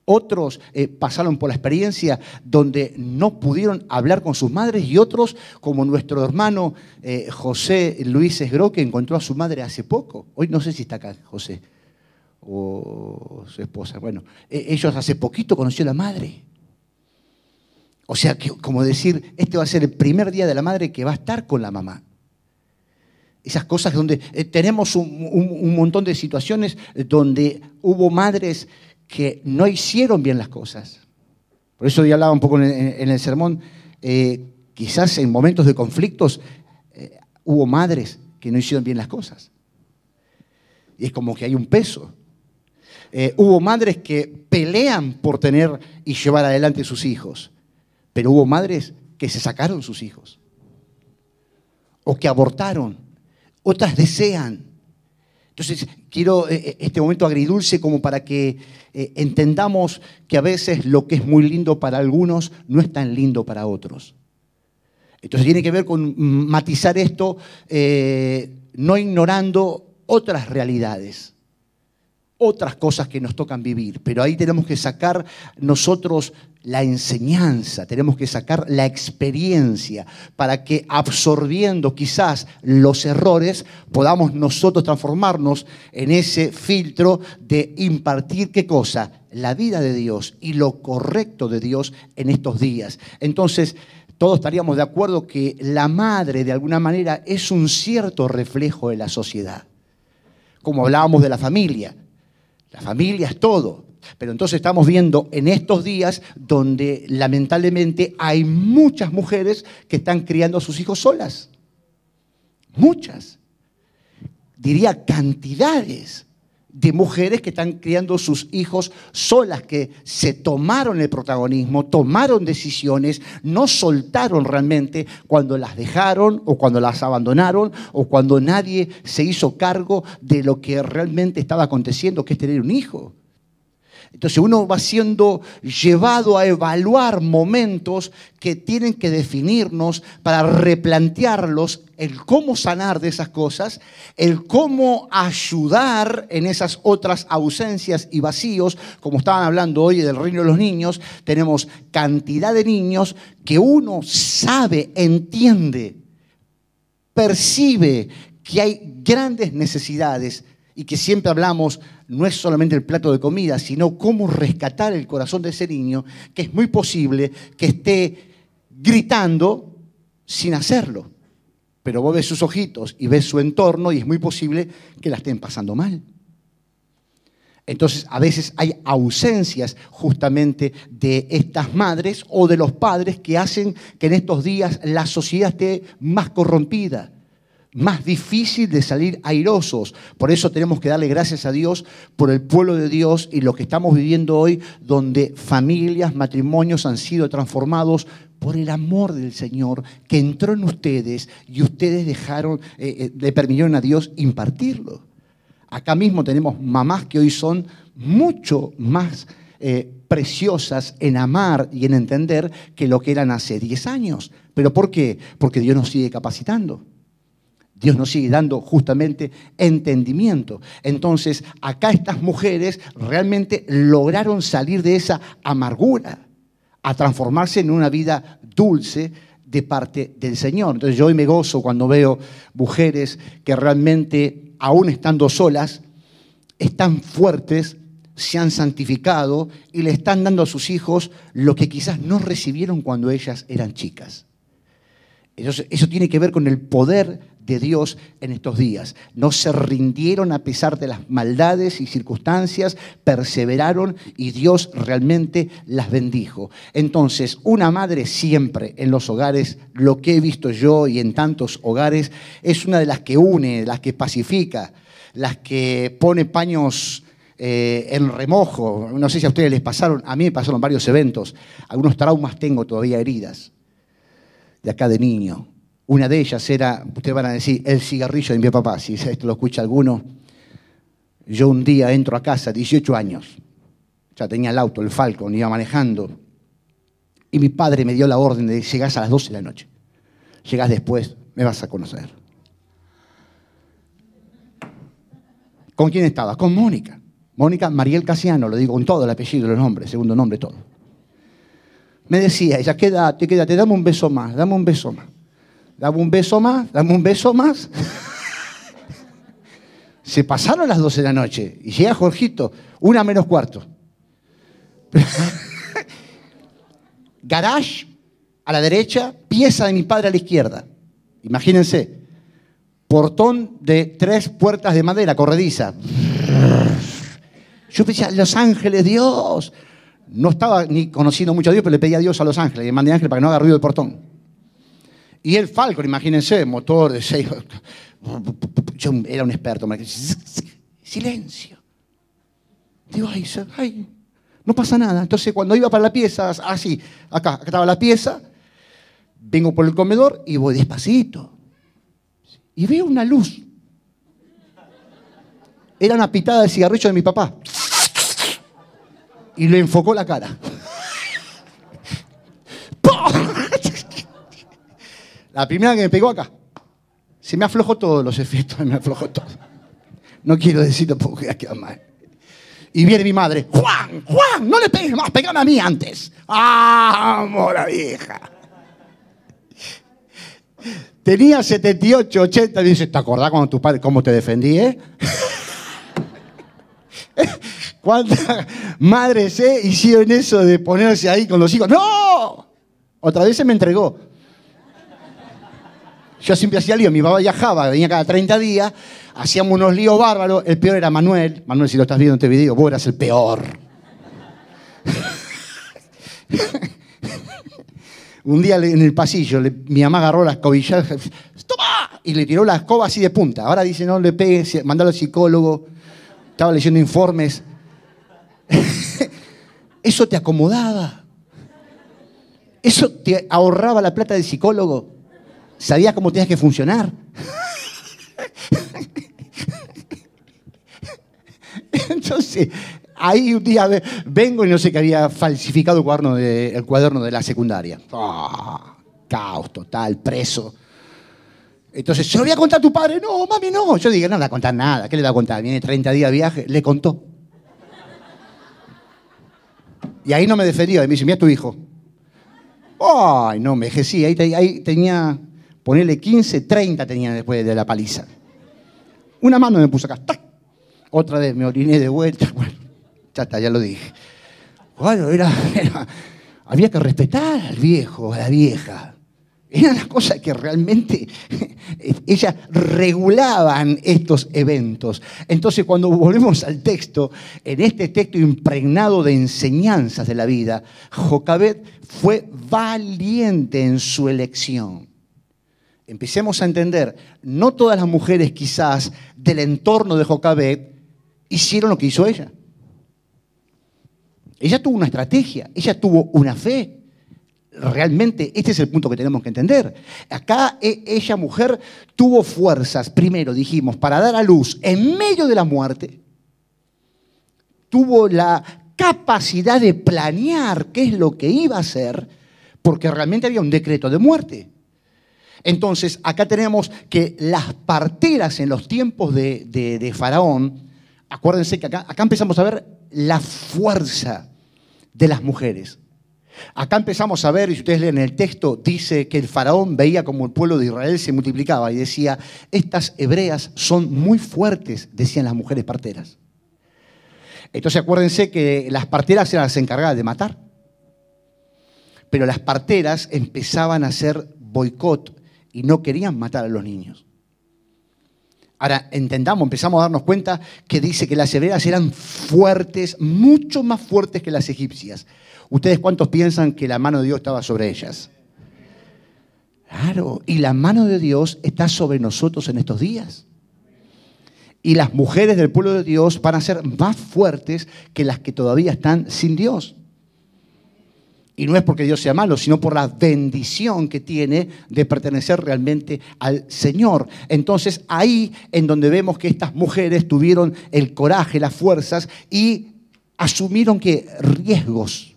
Otros pasaron por la experiencia donde no pudieron hablar con sus madres y otros, como nuestro hermano José Luis Esgro, que encontró a su madre hace poco. Hoy no sé si está acá José o su esposa. Bueno, ellos hace poquito conocieron a la madre. O sea, que, como decir, este va a ser el primer día de la madre que va a estar con la mamá. Esas cosas donde tenemos un montón de situaciones donde hubo madres que no hicieron bien las cosas. Por eso yo hablaba un poco en el sermón, quizás en momentos de conflictos hubo madres que no hicieron bien las cosas. Y es como que hay un peso. Hubo madres que pelean por tener y llevar adelante sus hijos. Pero hubo madres que se sacaron sus hijos o que abortaron, otras desean. Entonces quiero este momento agridulce como para que entendamos que a veces lo que es muy lindo para algunos no es tan lindo para otros. Entonces tiene que ver con matizar esto, no ignorando otras realidades, otras cosas que nos tocan vivir, pero ahí tenemos que sacar nosotros la enseñanza, tenemos que sacar la experiencia para que absorbiendo quizás los errores podamos nosotros transformarnos en ese filtro de impartir ¿qué cosa? La vida de Dios y lo correcto de Dios en estos días. Entonces, todos estaríamos de acuerdo que la madre de alguna manera es un cierto reflejo de la sociedad. Como hablábamos de la familia es todo. Pero entonces estamos viendo en estos días donde lamentablemente hay muchas mujeres que están criando a sus hijos solas. Muchas. Diría cantidades de mujeres que están criando sus hijos solas, que se tomaron el protagonismo, tomaron decisiones, no soltaron realmente cuando las dejaron o cuando las abandonaron o cuando nadie se hizo cargo de lo que realmente estaba aconteciendo, que es tener un hijo. Entonces uno va siendo llevado a evaluar momentos que tienen que definirnos para replantearlos, el cómo sanar de esas cosas, el cómo ayudar en esas otras ausencias y vacíos, como estaban hablando hoy del reino de los niños. Tenemos cantidad de niños que uno sabe, entiende, percibe que hay grandes necesidades y que siempre hablamos, no es solamente el plato de comida, sino cómo rescatar el corazón de ese niño, que es muy posible que esté gritando sin hacerlo. Pero vos ves sus ojitos y ves su entorno y es muy posible que la estén pasando mal. Entonces, a veces hay ausencias justamente de estas madres o de los padres que hacen que en estos días la sociedad esté más corrompida, más difícil de salir airosos. Por eso tenemos que darle gracias a Dios por el pueblo de Dios y lo que estamos viviendo hoy, donde familias, matrimonios han sido transformados por el amor del Señor que entró en ustedes y ustedes le permitieron a Dios impartirlo. Acá mismo tenemos mamás que hoy son mucho más preciosas en amar y en entender que lo que eran hace 10 años. ¿Pero por qué? Porque Dios nos sigue capacitando. Dios nos sigue dando justamente entendimiento. Entonces, acá estas mujeres realmente lograron salir de esa amargura a transformarse en una vida dulce de parte del Señor. Entonces, yo hoy me gozo cuando veo mujeres que realmente, aún estando solas, están fuertes, se han santificado y le están dando a sus hijos lo que quizás no recibieron cuando ellas eran chicas. Eso tiene que ver con el poder de Dios en estos días. No se rindieron a pesar de las maldades y circunstancias, perseveraron y Dios realmente las bendijo. Entonces, una madre siempre en los hogares, lo que he visto yo y en tantos hogares, es una de las que une, las que pacifica, las que pone paños en remojo. No sé si a ustedes les pasaron, a mí me pasaron varios eventos, algunos traumas tengo todavía, heridas de acá de niño. Una de ellas era, ustedes van a decir, el cigarrillo de mi papá. Si esto lo escucha alguno, yo un día entro a casa, 18 años, ya tenía el auto, el Falcon, iba manejando, y mi padre me dio la orden de llegás a las 12 de la noche. Llegás después, me vas a conocer. ¿Con quién estaba? Con Mónica. Mónica Mariel Casiano, lo digo con todo el apellido, los nombres, segundo nombre, todo. Me decía ella, quédate, dame un beso más, dame un beso más. Dame un beso más, dame un beso más. Se pasaron las 12 de la noche y llega Jorgito, 1:45. Garage a la derecha, pieza de mi padre a la izquierda. Imagínense, portón de 3 puertas de madera, corrediza. Yo pensaba, Los Ángeles, Dios. No estaba ni conociendo mucho a Dios, pero le pedía a Dios a Los Ángeles, le mandé ángel para que no haga ruido el portón. Y el Falcon, imagínense, motor de 6. Yo era un experto. Silencio. Digo, ay, no pasa nada. Entonces, cuando iba para la pieza, así, acá estaba la pieza, vengo por el comedor y voy despacito. Y veo una luz. Era una pitada de cigarrillo de mi papá. Y le enfocó la cara. La primera que me pegó acá. Se me aflojó todos los efectos, me aflojó todo. No quiero decirlo porque ya queda mal. Y viene mi madre. Juan, no le pegues más, pegame a mí antes. ¡Ah, la vieja! Tenía 78, 80, y dice, ¿te acordás cuando tu padre, cómo te defendí, ¿Cuántas madres hicieron eso de ponerse ahí con los hijos? ¡No! Otra vez se me entregó. Yo siempre hacía lío, mi papá viajaba, venía cada 30 días, hacíamos unos líos bárbaros, el peor era Manuel. Manuel, si lo estás viendo en este video, vos eras el peor. Un día en el pasillo, mi mamá agarró la escobilla, ¡toma! Y le tiró la escoba así de punta. Ahora dice, no le pegues, mandalo al psicólogo. Estaba leyendo informes. Eso te acomodaba. Eso te ahorraba la plata del psicólogo. Sabías cómo tenías que funcionar. Entonces, ahí un día vengo y no sé que había falsificado el cuaderno de la secundaria. Caos total, preso. Entonces, ¿se lo voy a contar a tu padre? No, mami, no. Yo dije, no le va a contar nada. ¿Qué le va a contar? Viene 30 días de viaje. Le contó. Y ahí no me defendió. Y me dice, mira tu hijo. Ay, no, me dije, sí. Ahí tenía, ponerle 15, 30 tenía después de la paliza. Una mano me puso acá. ¡Tac! Otra vez me oriné de vuelta. Bueno, ya está, ya lo dije. Bueno, había que respetar al viejo, a la vieja. Eran las cosas que realmente ellas regulaban estos eventos. Entonces, cuando volvemos al texto, en este texto impregnado de enseñanzas de la vida, Jocabed fue valiente en su elección. Empecemos a entender, no todas las mujeres quizás del entorno de Jocabed hicieron lo que hizo ella. Ella tuvo una estrategia, ella tuvo una fe. Realmente este es el punto que tenemos que entender. Acá ella, mujer, tuvo fuerzas, primero dijimos, para dar a luz en medio de la muerte. Tuvo la capacidad de planear qué es lo que iba a hacer, porque realmente había un decreto de muerte. Entonces, acá tenemos que las parteras en los tiempos de Faraón, acuérdense que acá empezamos a ver la fuerza de las mujeres. Acá empezamos a ver, y si ustedes leen el texto, dice que el faraón veía como el pueblo de Israel se multiplicaba y decía, estas hebreas son muy fuertes, decían las mujeres parteras. Entonces acuérdense que las parteras eran las encargadas de matar. Pero las parteras empezaban a hacer boicot y no querían matar a los niños. Ahora, empezamos a darnos cuenta que dice que las hebreas eran fuertes, mucho más fuertes que las egipcias. ¿Ustedes cuántos piensan que la mano de Dios estaba sobre ellas? Claro, y la mano de Dios está sobre nosotros en estos días. Y las mujeres del pueblo de Dios van a ser más fuertes que las que todavía están sin Dios. Y no es porque Dios sea malo, sino por la bendición que tiene de pertenecer realmente al Señor. Entonces, ahí en donde vemos que estas mujeres tuvieron el coraje, las fuerzas y asumieron que riesgos.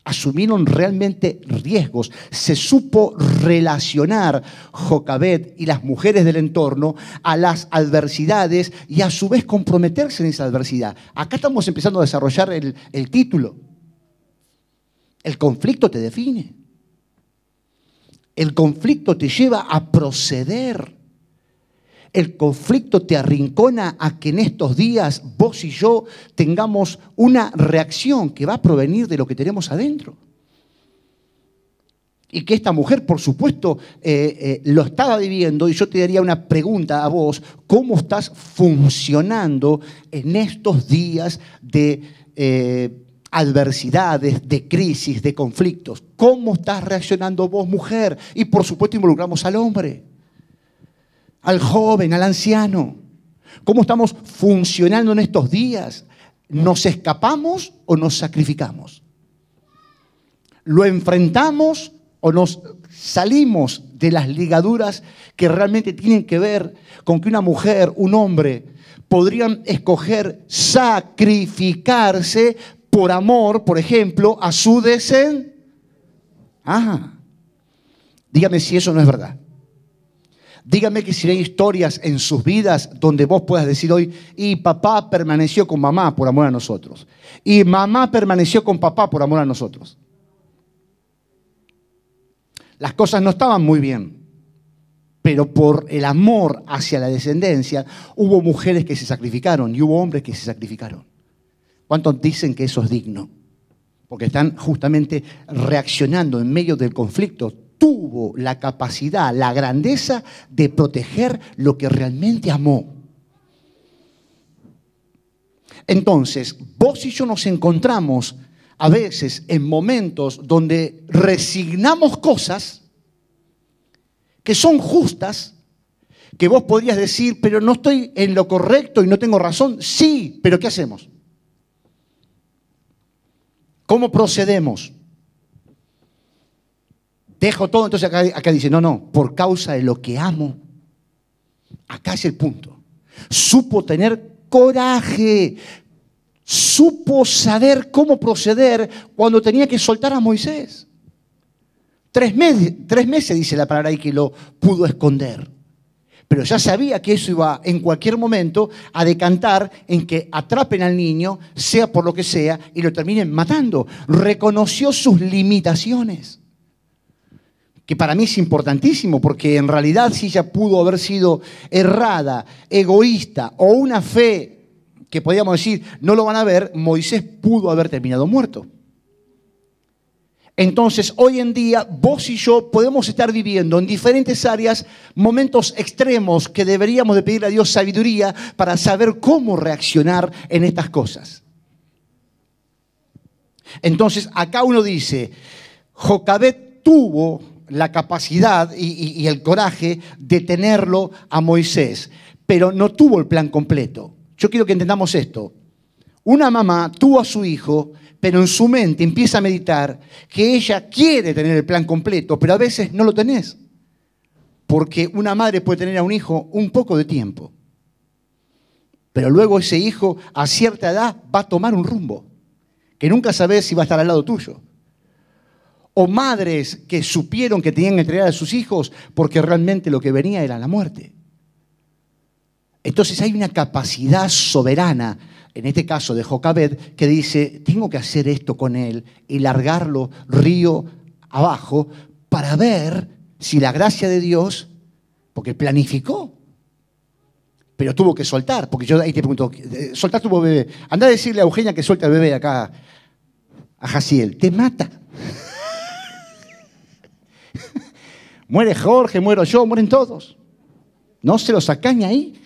Asumieron realmente riesgos. Se supo relacionar Jocabed y las mujeres del entorno a las adversidades y a su vez comprometerse en esa adversidad. Acá estamos empezando a desarrollar el título. El conflicto te define. El conflicto te lleva a proceder. El conflicto te arrincona a que en estos días vos y yo tengamos una reacción que va a provenir de lo que tenemos adentro. Y que esta mujer, por supuesto, lo estaba viviendo. Y yo te daría una pregunta a vos. ¿Cómo estás funcionando en estos días de adversidades, de crisis, de conflictos? ¿Cómo estás reaccionando vos, mujer? Y por supuesto involucramos al hombre, al joven, al anciano. ¿Cómo estamos funcionando en estos días? ¿Nos escapamos o nos sacrificamos? ¿Lo enfrentamos o nos salimos de las ligaduras que realmente tienen que ver con que una mujer, un hombre, podrían escoger sacrificarse por amor, por ejemplo, a su descendencia? Dígame si eso no es verdad. Dígame que si hay historias en sus vidas donde vos puedas decir hoy, y papá permaneció con mamá por amor a nosotros. Y mamá permaneció con papá por amor a nosotros. Las cosas no estaban muy bien, pero por el amor hacia la descendencia hubo mujeres que se sacrificaron y hubo hombres que se sacrificaron. ¿Cuántos dicen que eso es digno? Porque están justamente reaccionando en medio del conflicto. Tuvo la capacidad, la grandeza de proteger lo que realmente amó. Entonces, vos y yo nos encontramos a veces en momentos donde resignamos cosas que son justas, que vos podrías decir, pero no estoy en lo correcto y no tengo razón. Sí, pero ¿qué hacemos? ¿Cómo procedemos? Dejo todo, entonces acá dice, no, por causa de lo que amo. Acá es el punto. Supo tener coraje, supo saber cómo proceder cuando tenía que soltar a Moisés. 3 meses dice la palabra ahí que lo pudo esconder. Pero ya sabía que eso iba en cualquier momento a decantar en que atrapen al niño, sea por lo que sea, y lo terminen matando. Reconoció sus limitaciones. Que para mí es importantísimo, porque en realidad si ella pudo haber sido errada, egoísta o una fe que podríamos decir no lo van a ver, Moisés pudo haber terminado muerto. Entonces hoy en día vos y yo podemos estar viviendo en diferentes áreas momentos extremos que deberíamos de pedirle a Dios sabiduría para saber cómo reaccionar en estas cosas. Entonces acá uno dice, Jocabed tuvo la capacidad y el coraje de tenerlo a Moisés, pero no tuvo el plan completo. Yo quiero que entendamos esto. Una mamá tuvo a su hijo, pero en su mente empieza a meditar que ella quiere tener el plan completo, pero a veces no lo tenés. Porque una madre puede tener a un hijo un poco de tiempo, pero luego ese hijo a cierta edad va a tomar un rumbo que nunca sabés si va a estar al lado tuyo. O madres que supieron que tenían que entregar a sus hijos porque realmente lo que venía era la muerte. Entonces hay una capacidad soberana, en este caso de Jocabed, que dice, tengo que hacer esto con él y largarlo río abajo para ver si la gracia de Dios, porque planificó, pero tuvo que soltar, porque yo ahí te pregunto, soltá tu bebé, andá a decirle a Eugenia que suelta el bebé acá a Jaciel, te mata. Muere Jorge, muero yo, mueren todos. No se los acaña ahí.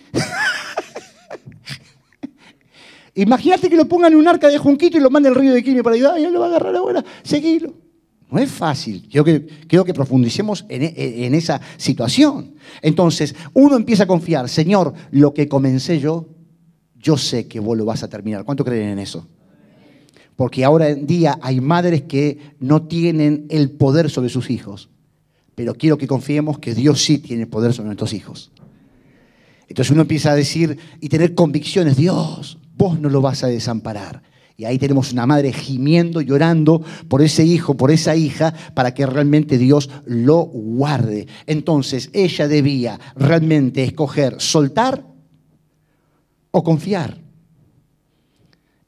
Imagínate que lo pongan en un arca de junquito y lo manden al río de Quimio para ayudar. Ay, él lo va a agarrar ahora, seguilo. No es fácil. Quiero que profundicemos en esa situación. Entonces, uno empieza a confiar. Señor, lo que comencé yo sé que vos lo vas a terminar. ¿Cuánto creen en eso? Porque ahora en día hay madres que no tienen el poder sobre sus hijos. Pero quiero que confiemos que Dios sí tiene el poder sobre nuestros hijos. Entonces uno empieza a decir y tener convicciones. Dios, vos no lo vas a desamparar. Y ahí tenemos una madre gimiendo, llorando por ese hijo, por esa hija, para que realmente Dios lo guarde. Entonces ella debía realmente escoger soltar o confiar.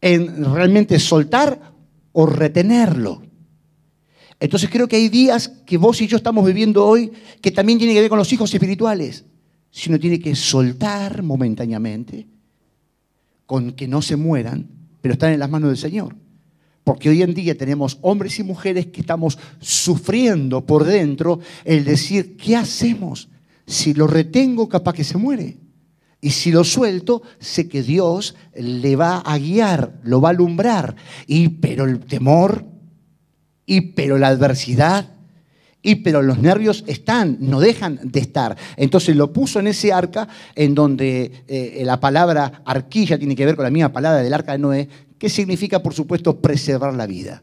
En realmente soltar o retenerlo. Entonces creo que hay días que vos y yo estamos viviendo hoy que también tiene que ver con los hijos espirituales. Si uno tiene que soltar momentáneamente, con que no se mueran, pero están en las manos del Señor. Porque hoy en día tenemos hombres y mujeres que estamos sufriendo por dentro el decir, ¿qué hacemos? Si lo retengo, capaz que se muere. Y si lo suelto, sé que Dios le va a guiar, lo va a alumbrar. Pero el temor, pero la adversidad, pero los nervios no dejan de estar. Entonces lo puso en ese arca, en donde la palabra arquilla tiene que ver con la misma palabra del arca de Noé, que significa, por supuesto, preservar la vida.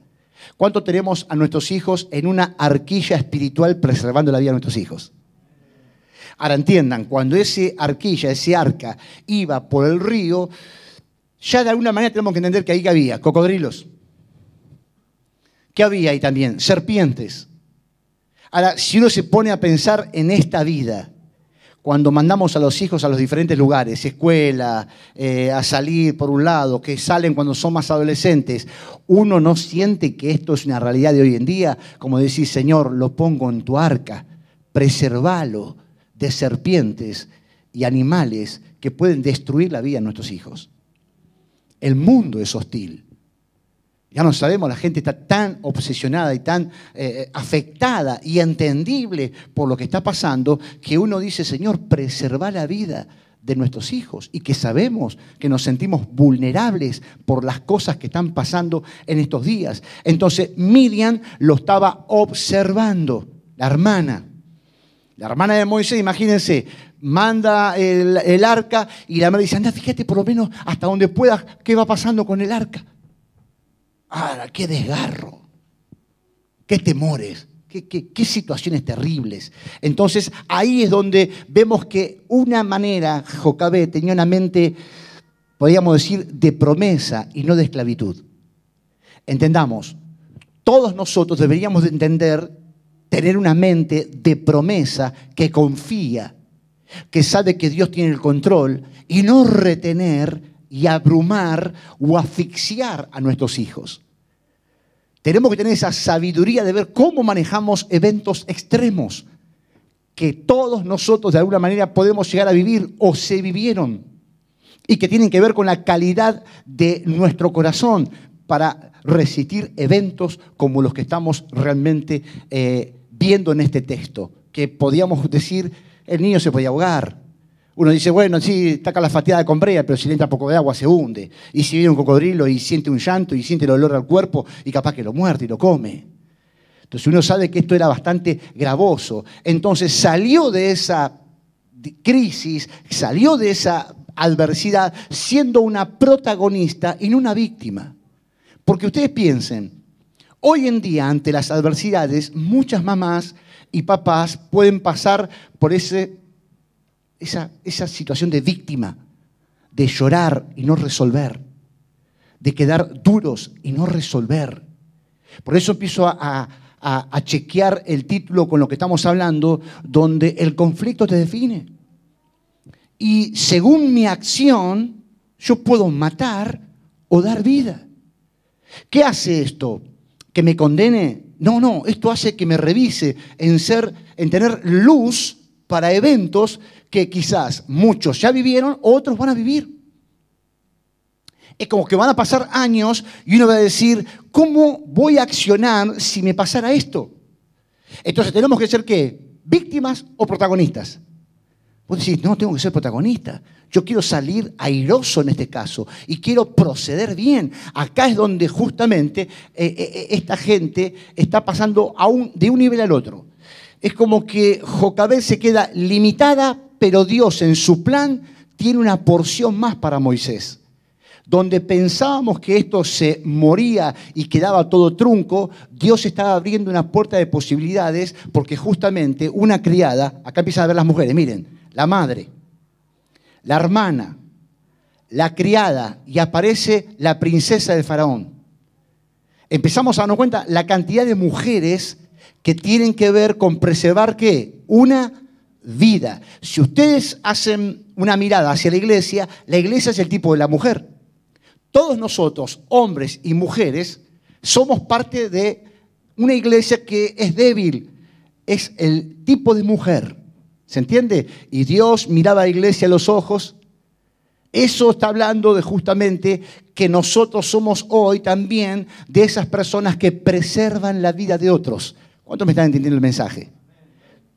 ¿Cuánto tenemos a nuestros hijos en una arquilla espiritual preservando la vida de nuestros hijos? Ahora entiendan, cuando ese arca, iba por el río, ya de alguna manera tenemos que entender que ahí había cocodrilos. ¿Qué había ahí también? Serpientes. Ahora, si uno se pone a pensar en esta vida, cuando mandamos a los hijos a los diferentes lugares, escuela, a salir por un lado, que salen cuando son más adolescentes, uno no siente que esto es una realidad de hoy en día, como decir, Señor, lo pongo en tu arca, preservalo de serpientes y animales que pueden destruir la vida de nuestros hijos. El mundo es hostil. Ya no sabemos, la gente está tan obsesionada y tan afectada y entendible por lo que está pasando, que uno dice, Señor, preserva la vida de nuestros hijos, y que sabemos que nos sentimos vulnerables por las cosas que están pasando en estos días. Entonces Miriam lo estaba observando, la hermana de Moisés, imagínense, manda el arca y la madre dice, anda, fíjate por lo menos hasta donde puedas qué va pasando con el arca. ¡Ah, qué desgarro! ¡Qué temores! ¡Qué situaciones terribles! Entonces, ahí es donde vemos que una manera, Jocabed tenía una mente, podríamos decir, de promesa y no de esclavitud. Entendamos, todos nosotros deberíamos de tener una mente de promesa que confía, que sabe que Dios tiene el control, y no retener y abrumar o asfixiar a nuestros hijos. Tenemos que tener esa sabiduría de ver cómo manejamos eventos extremos que todos nosotros de alguna manera podemos llegar a vivir o se vivieron, y que tienen que ver con la calidad de nuestro corazón para resistir eventos como los que estamos realmente viendo en este texto, que podíamos decir, el niño se podía ahogar. Uno dice, bueno, sí, está acá la fatiada con brea, pero si le entra poco de agua se hunde. Y si viene un cocodrilo y siente un llanto y siente el olor al cuerpo, y capaz que lo muerde y lo come. Entonces uno sabe que esto era bastante gravoso. Entonces salió de esa crisis, salió de esa adversidad siendo una protagonista y no una víctima. Porque ustedes piensen, hoy en día ante las adversidades muchas mamás y papás pueden pasar por esa situación de víctima, de llorar y no resolver, de quedar duros y no resolver. Por eso empiezo a chequear el título con lo que estamos hablando, donde el conflicto te define. Y según mi acción, yo puedo matar o dar vida. ¿Qué hace esto? ¿Que me condene? No, esto hace que me revise en tener luz para eventos que quizás muchos ya vivieron, otros van a vivir. Es como que van a pasar años y uno va a decir, ¿cómo voy a accionar si me pasara esto? Entonces tenemos que ser, ¿qué? ¿Víctimas o protagonistas? Vos decís, no, tengo que ser protagonista. Yo quiero salir airoso en este caso y quiero proceder bien. Acá es donde justamente esta gente está pasando de un nivel al otro. Es como que Jocabed se queda limitada, pero Dios en su plan tiene una porción más para Moisés. Donde pensábamos que esto se moría y quedaba todo trunco, Dios estaba abriendo una puerta de posibilidades porque justamente una criada, acá empiezan a ver las mujeres, miren, la madre, la hermana, la criada y aparece la princesa del faraón. Empezamos a darnos cuenta la cantidad de mujeres que tienen que ver con preservar ¿qué? Una vida. Si ustedes hacen una mirada hacia la iglesia es el tipo de la mujer. Todos nosotros, hombres y mujeres, somos parte de una iglesia que es débil. Es el tipo de mujer. ¿Se entiende? Y Dios miraba a la iglesia a los ojos. Eso está hablando de justamente que nosotros somos hoy también de esas personas que preservan la vida de otros. ¿Cuántos me están entendiendo el mensaje?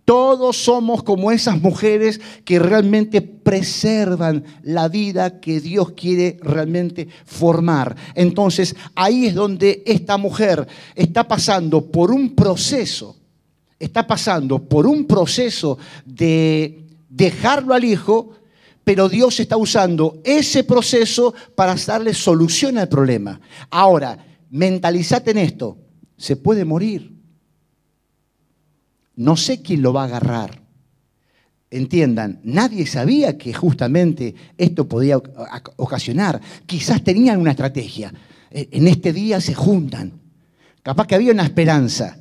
Todos somos como esas mujeres que realmente preservan la vida que Dios quiere realmente formar. Entonces, ahí es donde esta mujer está pasando por un proceso. Está pasando por un proceso de dejarlo al hijo, pero Dios está usando ese proceso para darle solución al problema. Ahora, mentalizate en esto. Se puede morir. No sé quién lo va a agarrar. Entiendan, nadie sabía que justamente esto podía ocasionar. Quizás tenían una estrategia. En este día se juntan. Capaz que había una esperanza.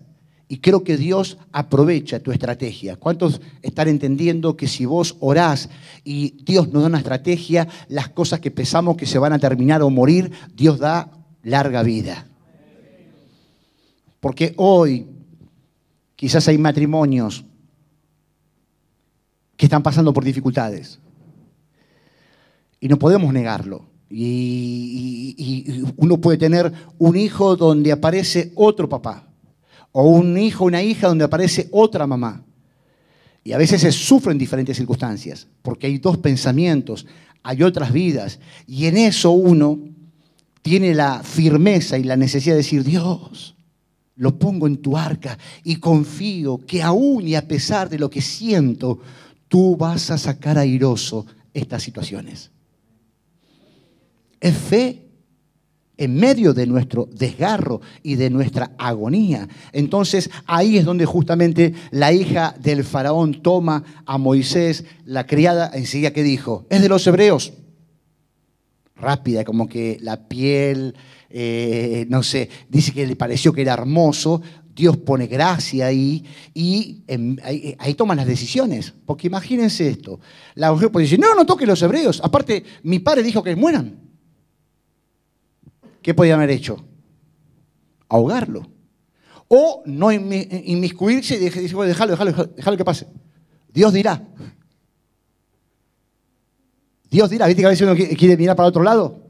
Y creo que Dios aprovecha tu estrategia. ¿Cuántos están entendiendo que si vos orás y Dios nos da una estrategia, las cosas que pensamos que se van a terminar o morir, Dios da larga vida? Porque hoy quizás hay matrimonios que están pasando por dificultades. Y no podemos negarlo. Y uno puede tener un hijo donde aparece otro papá. O un hijo, una hija donde aparece otra mamá. Y a veces se sufren diferentes circunstancias. Porque hay dos pensamientos, hay otras vidas. Y en eso uno tiene la firmeza y la necesidad de decir, Dios, lo pongo en tu arca y confío que aún y a pesar de lo que siento, tú vas a sacar airoso estas situaciones. Es fe en medio de nuestro desgarro y de nuestra agonía. Entonces ahí es donde justamente la hija del faraón toma a Moisés, la criada, enseguida que dijo, es de los hebreos. Rápida, como que la piel, no sé, dice que le pareció que era hermoso. Dios pone gracia ahí y ahí toman las decisiones. Porque imagínense esto, la mujer puede decir, no toques los hebreos. Aparte, mi padre dijo que mueran. ¿Qué podían haber hecho? Ahogarlo. O no inmiscuirse y decir, bueno, déjalo que pase. Dios dirá. Dios dirá, ¿viste que a veces uno quiere mirar para otro lado?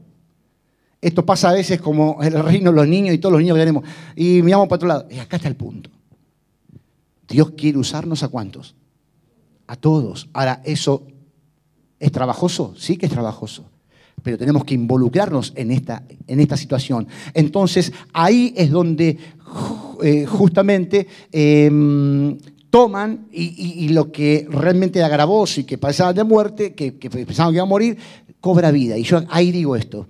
Esto pasa a veces como en el reino de los niños y todos los niños que tenemos. Y miramos para otro lado. Y acá está el punto. Dios quiere usarnos ¿a cuántos? A todos. Ahora, ¿eso es trabajoso? Sí que es trabajoso. Pero tenemos que involucrarnos en esta situación. Entonces, ahí es donde justamente toman y lo que realmente era gravoso y que pasaba de muerte, que pensaban que iba a morir, cobra vida. Y yo ahí digo esto.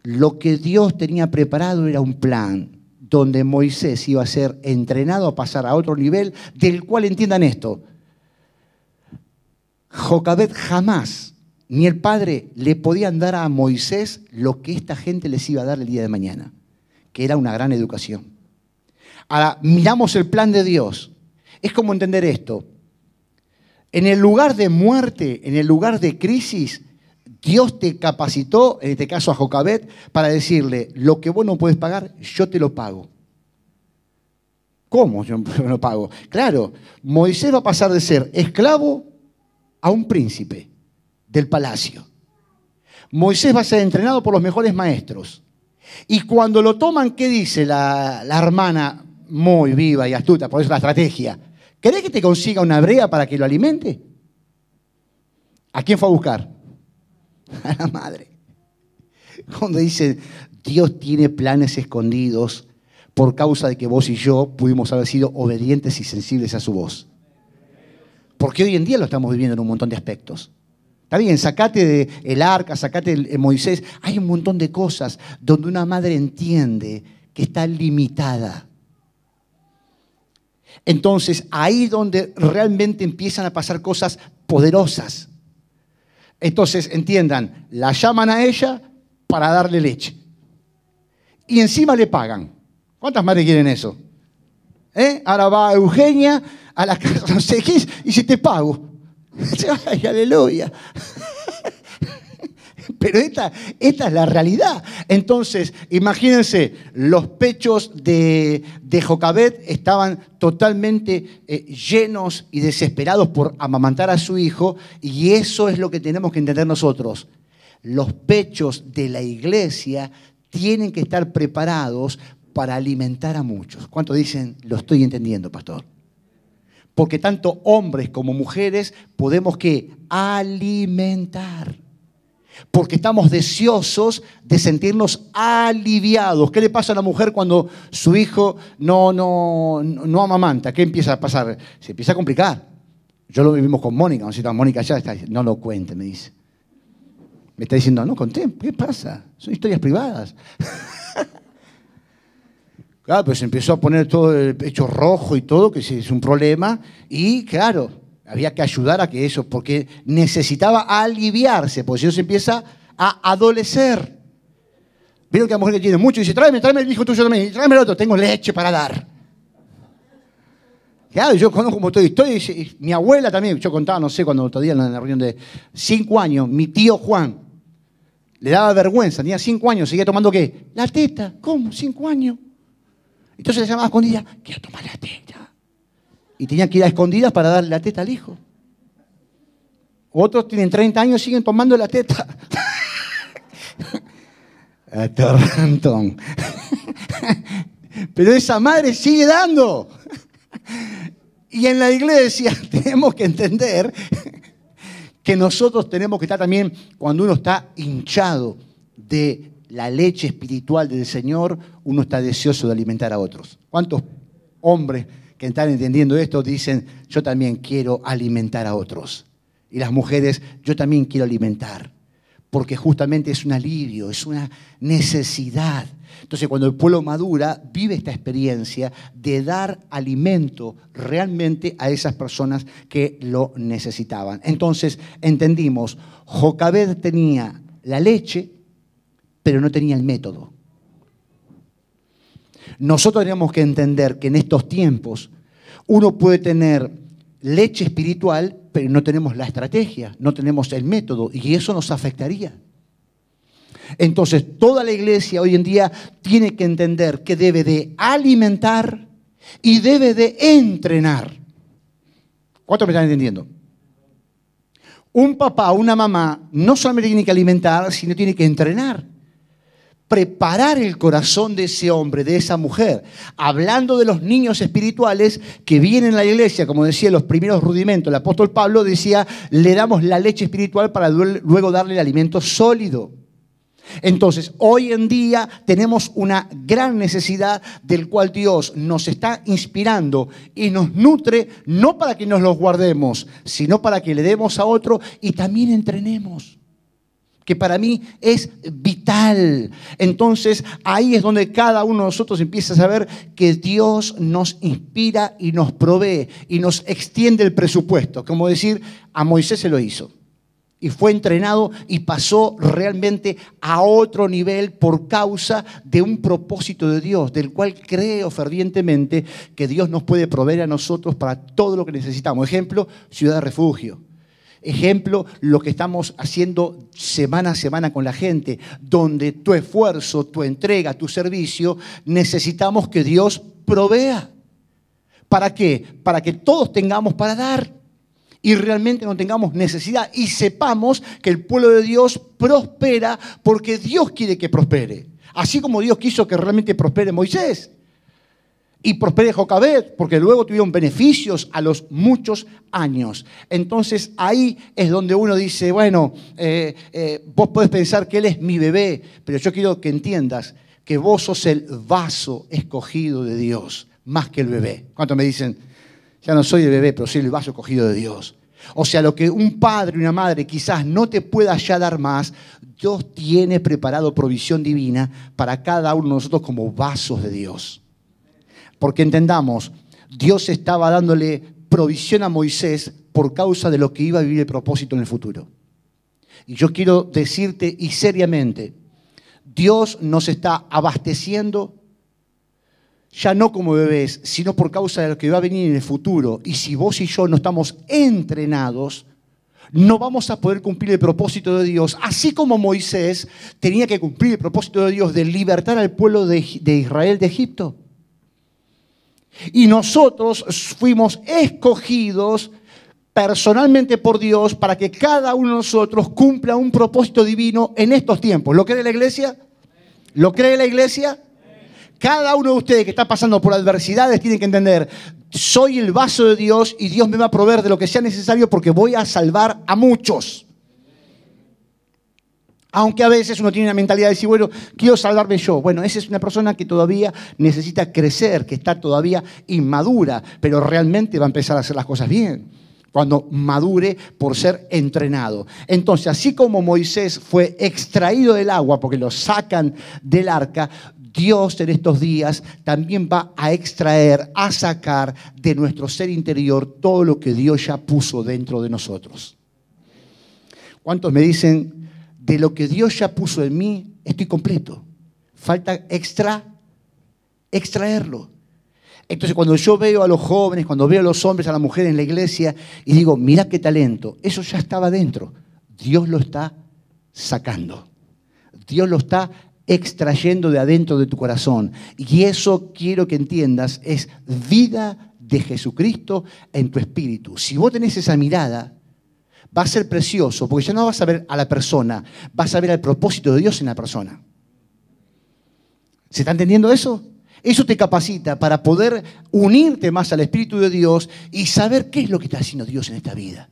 Lo que Dios tenía preparado era un plan donde Moisés iba a ser entrenado a pasar a otro nivel, del cual entiendan esto. Jocabed jamás, ni el padre, le podían dar a Moisés lo que esta gente les iba a dar el día de mañana, que era una gran educación. Ahora, miramos el plan de Dios. Es como entender esto. En el lugar de muerte, en el lugar de crisis, Dios te capacitó, en este caso a Jocabed, para decirle, lo que vos no puedes pagar, yo te lo pago. ¿Cómo yo no lo pago? Claro, Moisés va a pasar de ser esclavo a un príncipe del palacio. Moisés va a ser entrenado por los mejores maestros. Y cuando lo toman, ¿qué dice la hermana muy viva y astuta? Por eso la estrategia. ¿Querés que te consiga una brea para que lo alimente? ¿A quién fue a buscar? A la madre. Cuando dice, Dios tiene planes escondidos por causa de que vos y yo pudimos haber sido obedientes y sensibles a su voz. Porque hoy en día lo estamos viviendo en un montón de aspectos. Está bien, sacate el arca, sacate el Moisés. Hay un montón de cosas donde una madre entiende que está limitada. Entonces, ahí donde realmente empiezan a pasar cosas poderosas. Entonces, entiendan, la llaman a ella para darle leche. Y encima le pagan. ¿Cuántas madres quieren eso? Ahora va Eugenia a la casa, no sé qué, y si te pago. Ay, aleluya. Pero esta es la realidad. Entonces, imagínense, los pechos de Jocabed estaban totalmente llenos y desesperados por amamantar a su hijo, y eso es lo que tenemos que entender nosotros. Los pechos de la iglesia tienen que estar preparados para alimentar a muchos. ¿Cuántos dicen, lo estoy entendiendo, pastor? Porque tanto hombres como mujeres podemos ¿qué? Alimentar. Porque estamos deseosos de sentirnos aliviados. ¿Qué le pasa a la mujer cuando su hijo no amamanta? ¿Qué empieza a pasar? Se empieza a complicar. Yo lo vivimos con Mónica. No sé si Mónica ya está. No lo cuente, me dice. Me está diciendo, no conté. ¿Qué pasa? Son historias privadas. Claro, pues se empezó a poner todo el pecho rojo y todo, que es un problema. Y claro, había que ayudar a que eso, porque necesitaba aliviarse, porque si no se empieza a adolecer. Vieron que la mujer que tiene mucho y dice, tráeme el hijo tuyo también, tráeme el otro, tengo leche para dar. Claro, yo conozco como todo estoy, mi abuela también, yo contaba, no sé, cuando todavía en la reunión de 5 años, mi tío Juan, le daba vergüenza, tenía 5 años, seguía tomando ¿qué? La teta. ¿Cómo? 5 años. Entonces le llamaba a escondidas, quiero tomar la teta. Y tenía que ir a escondidas para darle la teta al hijo. Otros tienen 30 años y siguen tomando la teta. Atorrantón. Pero esa madre sigue dando. Y en la iglesia tenemos que entender que nosotros tenemos que estar también, cuando uno está hinchado de la leche espiritual del Señor, uno está deseoso de alimentar a otros. ¿Cuántos hombres que están entendiendo esto dicen, yo también quiero alimentar a otros? Y las mujeres, yo también quiero alimentar. Porque justamente es un alivio, es una necesidad. Entonces, cuando el pueblo madura, vive esta experiencia de dar alimento realmente a esas personas que lo necesitaban. Entonces, entendimos, Jocabed tenía la leche, pero no tenía el método. Nosotros tenemos que entender que en estos tiempos uno puede tener leche espiritual, pero no tenemos la estrategia, no tenemos el método, y eso nos afectaría. Entonces, toda la iglesia hoy en día tiene que entender que debe de alimentar y debe de entrenar. ¿Cuántos me están entendiendo? Un papá, una mamá, no solamente tiene que alimentar, sino tiene que entrenar. Preparar el corazón de ese hombre, de esa mujer. Hablando de los niños espirituales que vienen a la iglesia, como decía, los primeros rudimentos, el apóstol Pablo decía, le damos la leche espiritual para luego darle el alimento sólido. Entonces, hoy en día tenemos una gran necesidad del cual Dios nos está inspirando y nos nutre, no para que nos los guardemos, sino para que le demos a otro y también entrenemos. Que para mí es vital. Entonces, ahí es donde cada uno de nosotros empieza a saber que Dios nos inspira y nos provee y nos extiende el presupuesto. Como decir, a Moisés se lo hizo. Y fue entrenado y pasó realmente a otro nivel por causa de un propósito de Dios, del cual creo fervientemente que Dios nos puede proveer a nosotros para todo lo que necesitamos. Ejemplo, Ciudad de Refugio. Ejemplo, lo que estamos haciendo semana a semana con la gente, donde tu esfuerzo, tu entrega, tu servicio, necesitamos que Dios provea. ¿Para qué? Para que todos tengamos para dar y realmente no tengamos necesidad y sepamos que el pueblo de Dios prospera porque Dios quiere que prospere. Así como Dios quiso que realmente prospere Moisés. Y prospere Jocabed, porque luego tuvieron beneficios a los muchos años. Entonces ahí es donde uno dice, bueno, vos podés pensar que él es mi bebé, pero yo quiero que entiendas que vos sos el vaso escogido de Dios, más que el bebé. ¿Cuántos me dicen, ya no soy el bebé, pero soy el vaso escogido de Dios? O sea, lo que un padre y una madre quizás no te pueda ya dar más, Dios tiene preparado provisión divina para cada uno de nosotros como vasos de Dios. Porque entendamos, Dios estaba dándole provisión a Moisés por causa de lo que iba a vivir el propósito en el futuro. Y yo quiero decirte y seriamente, Dios nos está abasteciendo ya no como bebés, sino por causa de lo que va a venir en el futuro. Y si vos y yo no estamos entrenados, no vamos a poder cumplir el propósito de Dios, así como Moisés tenía que cumplir el propósito de Dios de libertar al pueblo de Israel de Egipto. Y nosotros fuimos escogidos personalmente por Dios para que cada uno de nosotros cumpla un propósito divino en estos tiempos. ¿Lo cree la iglesia? ¿Lo cree la iglesia? Cada uno de ustedes que está pasando por adversidades tiene que entender, soy el vaso de Dios y Dios me va a proveer de lo que sea necesario porque voy a salvar a muchos. Aunque a veces uno tiene una mentalidad de decir, bueno, quiero salvarme yo. Bueno, esa es una persona que todavía necesita crecer, que está todavía inmadura, pero realmente va a empezar a hacer las cosas bien cuando madure por ser entrenado. Entonces, así como Moisés fue extraído del agua porque lo sacan del arca, Dios en estos días también va a extraer, a sacar de nuestro ser interior todo lo que Dios ya puso dentro de nosotros. ¿Cuántos me dicen, de lo que Dios ya puso en mí, estoy completo? Falta extraerlo. Entonces cuando yo veo a los jóvenes, cuando veo a los hombres, a las mujeres en la iglesia y digo, mira qué talento, eso ya estaba dentro. Dios lo está sacando. Dios lo está extrayendo de adentro de tu corazón. Y eso quiero que entiendas, es vida de Jesucristo en tu espíritu. Si vos tenés esa mirada, va a ser precioso, porque ya no vas a ver a la persona, vas a ver el propósito de Dios en la persona. ¿Se está entendiendo eso? Eso te capacita para poder unirte más al Espíritu de Dios y saber qué es lo que está haciendo Dios en esta vida.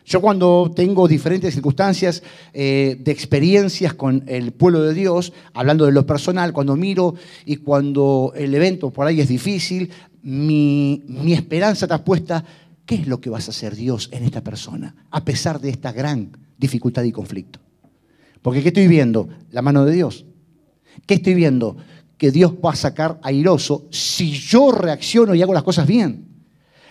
Yo cuando tengo diferentes circunstancias de experiencias con el pueblo de Dios, hablando de lo personal, cuando miro y cuando el evento por ahí es difícil, mi esperanza está puesta, ¿qué es lo que vas a hacer Dios en esta persona a pesar de esta gran dificultad y conflicto? Porque ¿qué estoy viendo? La mano de Dios. ¿Qué estoy viendo? Que Dios va a sacar airoso si yo reacciono y hago las cosas bien.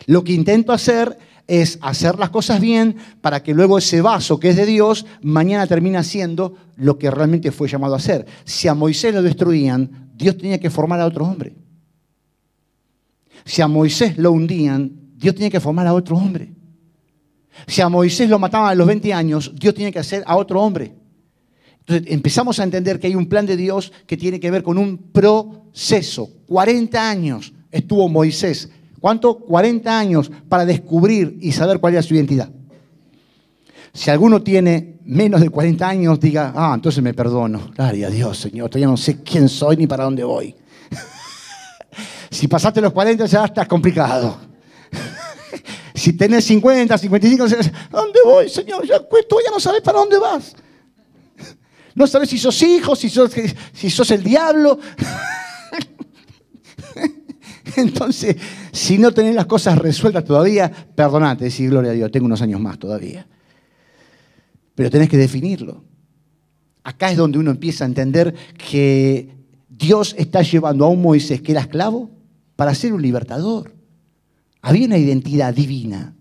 Lo que intento hacer es hacer las cosas bien para que luego ese vaso que es de Dios mañana termine siendo lo que realmente fue llamado a hacer. Si a Moisés lo destruían, Dios tenía que formar a otro hombre. Si a Moisés lo hundían, Dios tenía que formar a otro hombre. Si a Moisés lo mataban a los 20 años, Dios tiene que hacer a otro hombre. Entonces empezamos a entender que hay un plan de Dios que tiene que ver con un proceso. 40 años estuvo Moisés. ¿Cuánto? 40 años para descubrir y saber cuál era su identidad. Si alguno tiene menos de 40 años, diga, entonces me perdono. Gloria a Dios, Señor, todavía no sé quién soy ni para dónde voy. Si pasaste los 40 ya estás complicado. Si tenés 50, 55, ¿a dónde voy, Señor? Tú ya no sabes para dónde vas. No sabes si sos hijo, si sos el diablo. Entonces, si no tenés las cosas resueltas todavía, perdonate, decir gloria a Dios, tengo unos años más todavía. Pero tenés que definirlo. Acá es donde uno empieza a entender que Dios está llevando a un Moisés que era esclavo para ser un libertador. Había una identidad divina.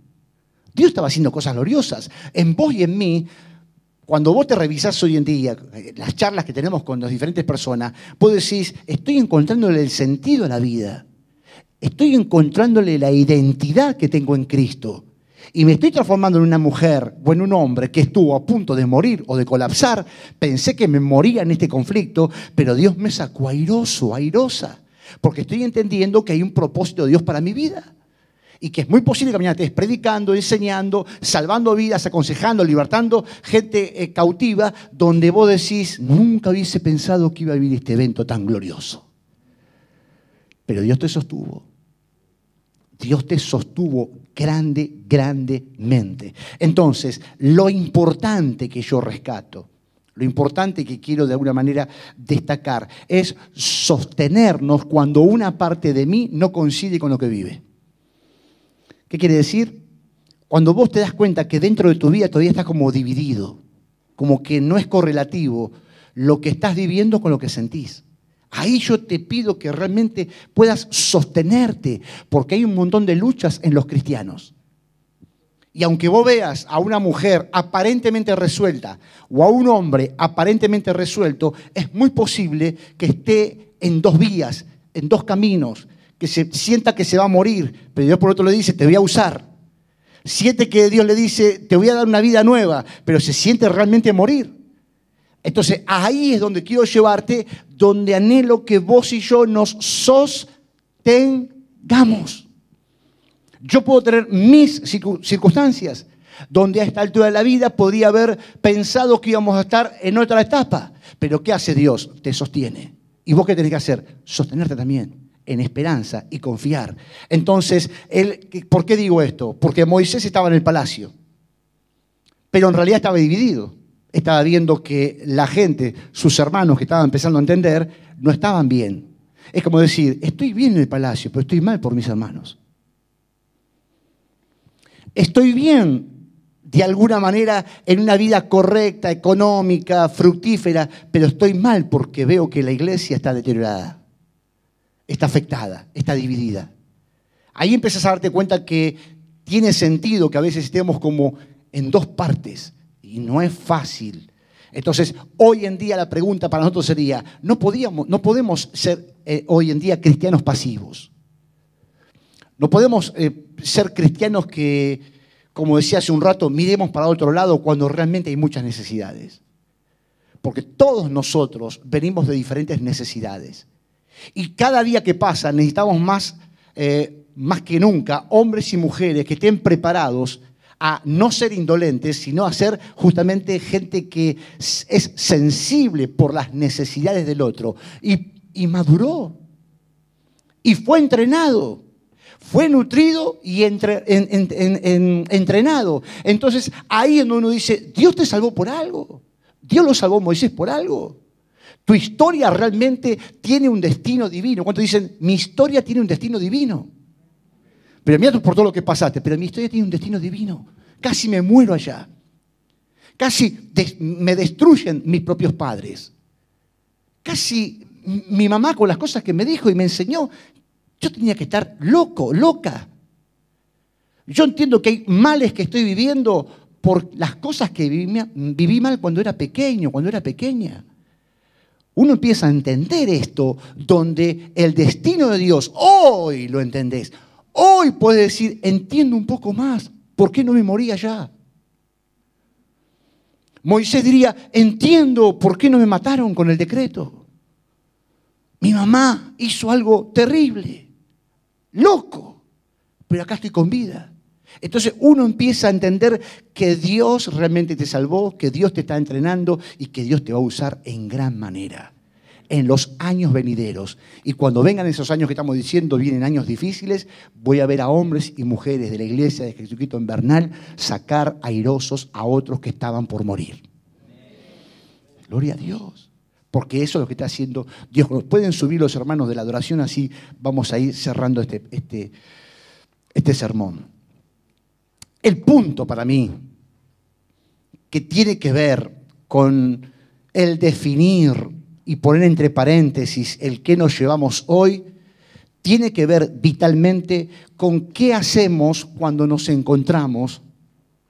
Dios estaba haciendo cosas gloriosas. En vos y en mí, cuando vos te revisás hoy en día, las charlas que tenemos con las diferentes personas, vos decís, estoy encontrándole el sentido a la vida. Estoy encontrándole la identidad que tengo en Cristo. Y me estoy transformando en una mujer o en un hombre que estuvo a punto de morir o de colapsar. Pensé que me moría en este conflicto, pero Dios me sacó airoso, airosa. Porque estoy entendiendo que hay un propósito de Dios para mi vida. Y que es muy posible que mañana estés predicando, enseñando, salvando vidas, aconsejando, libertando gente cautiva, donde vos decís, nunca hubiese pensado que iba a vivir este evento tan glorioso. Pero Dios te sostuvo. Dios te sostuvo grandemente. Entonces, lo importante que yo rescato, lo importante que quiero de alguna manera destacar es sostenernos cuando una parte de mí no coincide con lo que vive. ¿Qué quiere decir? Cuando vos te das cuenta que dentro de tu vida todavía estás como dividido, como que no es correlativo lo que estás viviendo con lo que sentís. Ahí yo te pido que realmente puedas sostenerte, porque hay un montón de luchas en los cristianos. Y aunque vos veas a una mujer aparentemente resuelta o a un hombre aparentemente resuelto, es muy posible que esté en dos vías, en dos caminos, que se sienta que se va a morir, pero Dios por otro le dice, te voy a usar. Siente que Dios le dice, te voy a dar una vida nueva, pero se siente realmente morir. Entonces ahí es donde quiero llevarte, donde anhelo que vos y yo nos sostengamos. Yo puedo tener mis circunstancias, donde a esta altura de la vida podría haber pensado que íbamos a estar en otra etapa. Pero ¿qué hace Dios? Te sostiene. ¿Y vos qué tenés que hacer? Sostenerte también, en esperanza y confiar. Entonces, ¿por qué digo esto? Porque Moisés estaba en el palacio, pero en realidad estaba dividido. Estaba viendo que la gente, sus hermanos que estaban empezando a entender, no estaban bien. Es como decir, estoy bien en el palacio, pero estoy mal por mis hermanos. Estoy bien, de alguna manera, en una vida correcta, económica, fructífera, pero estoy mal porque veo que la iglesia está deteriorada, está afectada, está dividida. Ahí empiezas a darte cuenta que tiene sentido que a veces estemos como en dos partes y no es fácil. Entonces, hoy en día la pregunta para nosotros sería, no podemos ser hoy en día cristianos pasivos. No podemos ser cristianos que, como decía hace un rato, miremos para otro lado cuando realmente hay muchas necesidades. Porque todos nosotros venimos de diferentes necesidades. Y cada día que pasa necesitamos más que nunca hombres y mujeres que estén preparados a no ser indolentes, sino a ser justamente gente que es sensible por las necesidades del otro. Y maduró. Y fue entrenado. Fue nutrido y entrenado. Entonces, ahí es donde uno dice, Dios te salvó por algo. Dios lo salvó a Moisés por algo. Tu historia realmente tiene un destino divino. ¿Cuántos dicen, mi historia tiene un destino divino? Pero mira por todo lo que pasaste, pero mi historia tiene un destino divino. Casi me muero allá. Casi me destruyen mis propios padres. Casi mi mamá con las cosas que me dijo y me enseñó, yo tenía que estar loco, loca. Yo entiendo que hay males que estoy viviendo por las cosas que viví mal cuando era pequeño, cuando era pequeña. Uno empieza a entender esto, donde el destino de Dios, hoy lo entendés. Hoy puedes decir, entiendo un poco más, ¿por qué no me morí allá? Moisés diría, entiendo por qué no me mataron con el decreto. Mi mamá hizo algo terrible, loco, pero acá estoy con vida. Entonces uno empieza a entender que Dios realmente te salvó, que Dios te está entrenando y que Dios te va a usar en gran manera en los años venideros. Y cuando vengan esos años que estamos diciendo, vienen años difíciles, voy a ver a hombres y mujeres de la iglesia de Jesucristo en Bernal sacar airosos a otros que estaban por morir. Gloria a Dios. Porque eso es lo que está haciendo Dios. Pueden subir los hermanos de la adoración, así vamos a ir cerrando este sermón. El punto para mí que tiene que ver con el definir y poner entre paréntesis el que nos llevamos hoy, tiene que ver vitalmente con qué hacemos cuando nos encontramos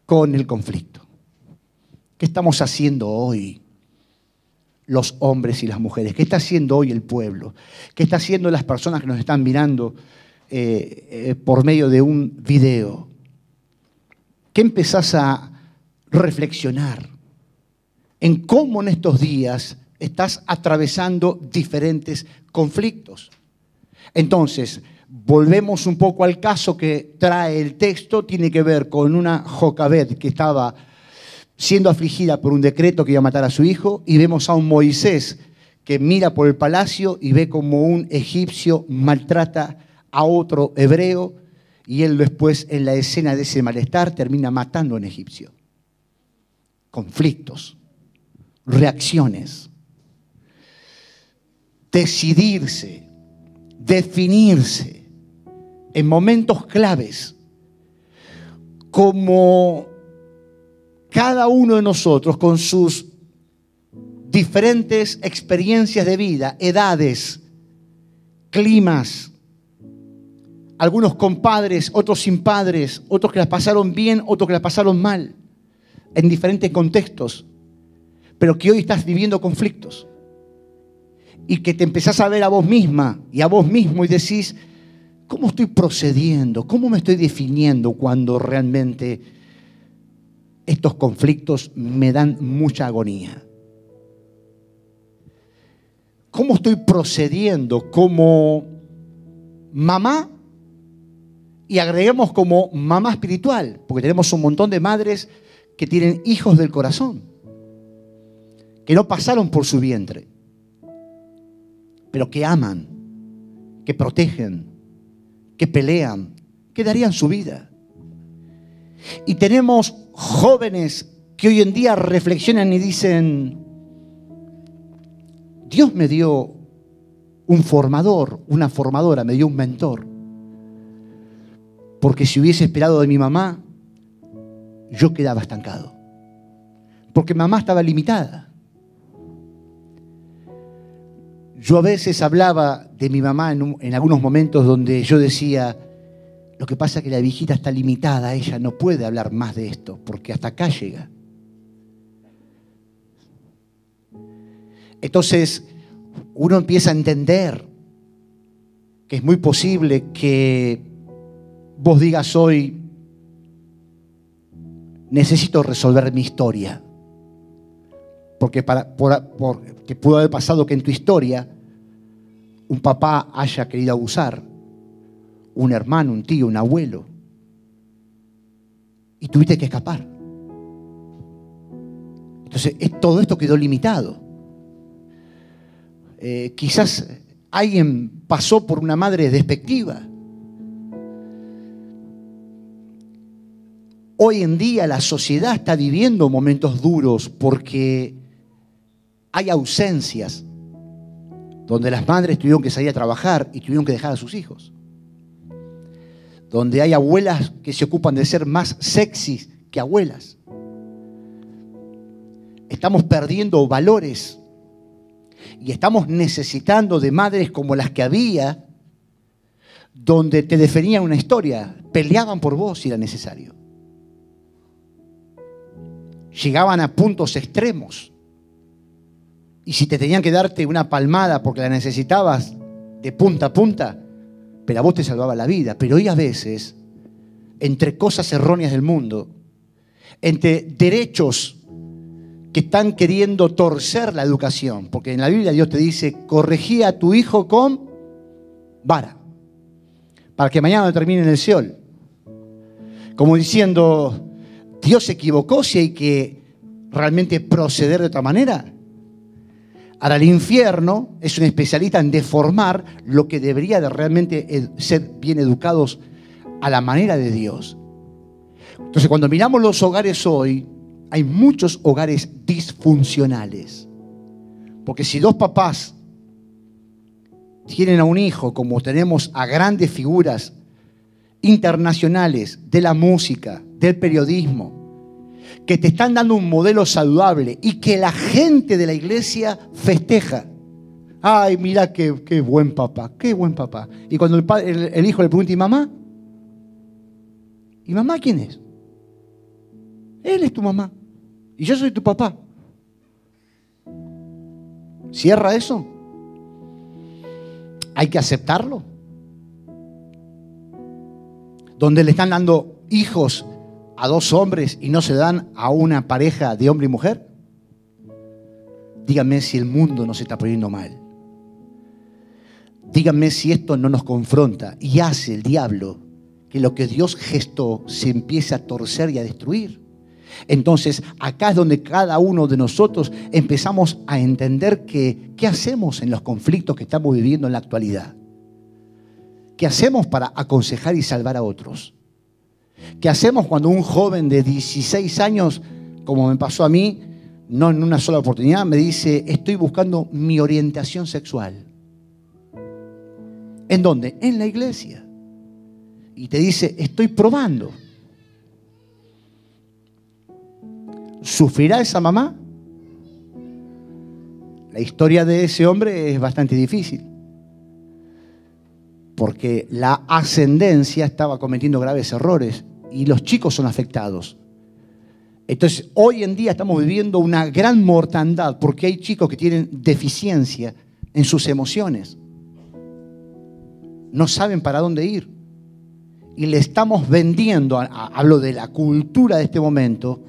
con el conflicto. ¿Qué estamos haciendo hoy los hombres y las mujeres? ¿Qué está haciendo hoy el pueblo? ¿Qué está haciendo las personas que nos están mirando por medio de un video? ¿Qué empezás a reflexionar en cómo en estos días estás atravesando diferentes conflictos? Entonces, volvemos un poco al caso que trae el texto. Tiene que ver con una Jocabed que estaba siendo afligida por un decreto que iba a matar a su hijo, y vemos a un Moisés que mira por el palacio y ve como un egipcio maltrata a otro hebreo y él después en la escena de ese malestar termina matando a un egipcio. Conflictos, reacciones, decidirse, definirse en momentos claves, como cada uno de nosotros con sus diferentes experiencias de vida, edades, climas, algunos con padres, otros sin padres, otros que las pasaron bien, otros que las pasaron mal, en diferentes contextos, pero que hoy estás viviendo conflictos y que te empezás a ver a vos misma y a vos mismo y decís, ¿cómo estoy procediendo? ¿Cómo me estoy definiendo cuando realmente estos conflictos me dan mucha agonía? ¿Cómo estoy procediendo como mamá? Y agreguemos como mamá espiritual, porque tenemos un montón de madres que tienen hijos del corazón, que no pasaron por su vientre, pero que aman, que protegen, que pelean, que darían su vida. Y tenemos jóvenes que hoy en día reflexionan y dicen, Dios me dio un formador, una formadora, me dio un mentor. Porque si hubiese esperado de mi mamá, yo quedaba estancado. Porque mamá estaba limitada. Yo a veces hablaba de mi mamá en algunos momentos donde yo decía, lo que pasa es que la viejita está limitada, ella no puede hablar más de esto, porque hasta acá llega. Entonces, uno empieza a entender que es muy posible que vos digas hoy, necesito resolver mi historia. Porque pudo haber pasado que en tu historia un papá haya querido abusar, un hermano, un tío, un abuelo, y tuviste que escapar. Entonces, todo esto quedó limitado. Quizás alguien pasó por una madre despectiva. Hoy en día la sociedad está viviendo momentos duros porque hay ausencias donde las madres tuvieron que salir a trabajar y tuvieron que dejar a sus hijos. Donde hay abuelas que se ocupan de ser más sexys que abuelas. Estamos perdiendo valores y estamos necesitando de madres como las que había, donde te definían una historia, peleaban por vos si era necesario. Llegaban a puntos extremos. Y si te tenían que darte una palmada porque la necesitabas de punta a punta, pero a vos te salvaba la vida. Pero hoy a veces, entre cosas erróneas del mundo, entre derechos que están queriendo torcer la educación, porque en la Biblia Dios te dice, corregí a tu hijo con vara, para que mañana no termine en el Seol. Como diciendo, Dios se equivocó si hay que realmente proceder de otra manera. Ahora, el infierno es un especialista en deformar lo que debería de realmente ser bien educados a la manera de Dios. Entonces, cuando miramos los hogares hoy, hay muchos hogares disfuncionales. Porque si dos papás tienen a un hijo, como tenemos a grandes figuras internacionales de la música, del periodismo, que te están dando un modelo saludable y que la gente de la iglesia festeja. Ay, mira qué buen papá, qué buen papá. Y cuando el hijo le pregunta, ¿y mamá? ¿Y mamá quién es? Él es tu mamá y yo soy tu papá. ¿Cierra eso? Hay que aceptarlo. Donde le están dando hijos a dos hombres y no se dan a una pareja de hombre y mujer. Díganme si el mundo nos está poniendo mal. Díganme si esto no nos confronta y hace el diablo que lo que Dios gestó se empiece a torcer y a destruir. Entonces, acá es donde cada uno de nosotros empezamos a entender qué hacemos en los conflictos que estamos viviendo en la actualidad. ¿Qué hacemos para aconsejar y salvar a otros? ¿Qué hacemos cuando un joven de 16 años, como me pasó a mí, no en una sola oportunidad, me dice, estoy buscando mi orientación sexual? ¿En dónde? En la iglesia. Y te dice, estoy probando. ¿Sufrirá esa mamá? La historia de ese hombre es bastante difícil, porque la ascendencia estaba cometiendo graves errores y los chicos son afectados. Entonces, hoy en día estamos viviendo una gran mortandad porque hay chicos que tienen deficiencia en sus emociones. No saben para dónde ir. Y le estamos vendiendo, hablo de la cultura de este momento,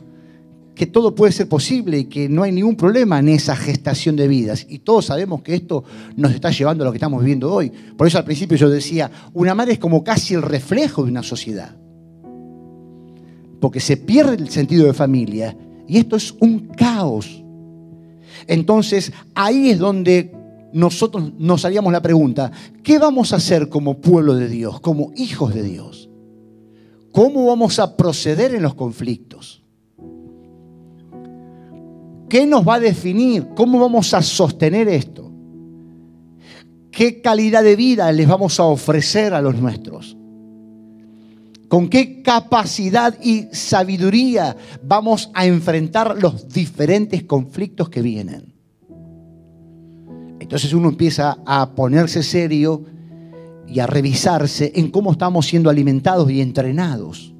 que todo puede ser posible y que no hay ningún problema en esa gestación de vidas. Y todos sabemos que esto nos está llevando a lo que estamos viviendo hoy. Por eso al principio yo decía, una madre es como casi el reflejo de una sociedad. Porque se pierde el sentido de familia y esto es un caos. Entonces ahí es donde nosotros nos haríamos la pregunta, ¿qué vamos a hacer como pueblo de Dios, como hijos de Dios? ¿Cómo vamos a proceder en los conflictos? ¿Qué nos va a definir? ¿Cómo vamos a sostener esto? ¿Qué calidad de vida les vamos a ofrecer a los nuestros? ¿Con qué capacidad y sabiduría vamos a enfrentar los diferentes conflictos que vienen? Entonces uno empieza a ponerse serio y a revisarse en cómo estamos siendo alimentados y entrenados.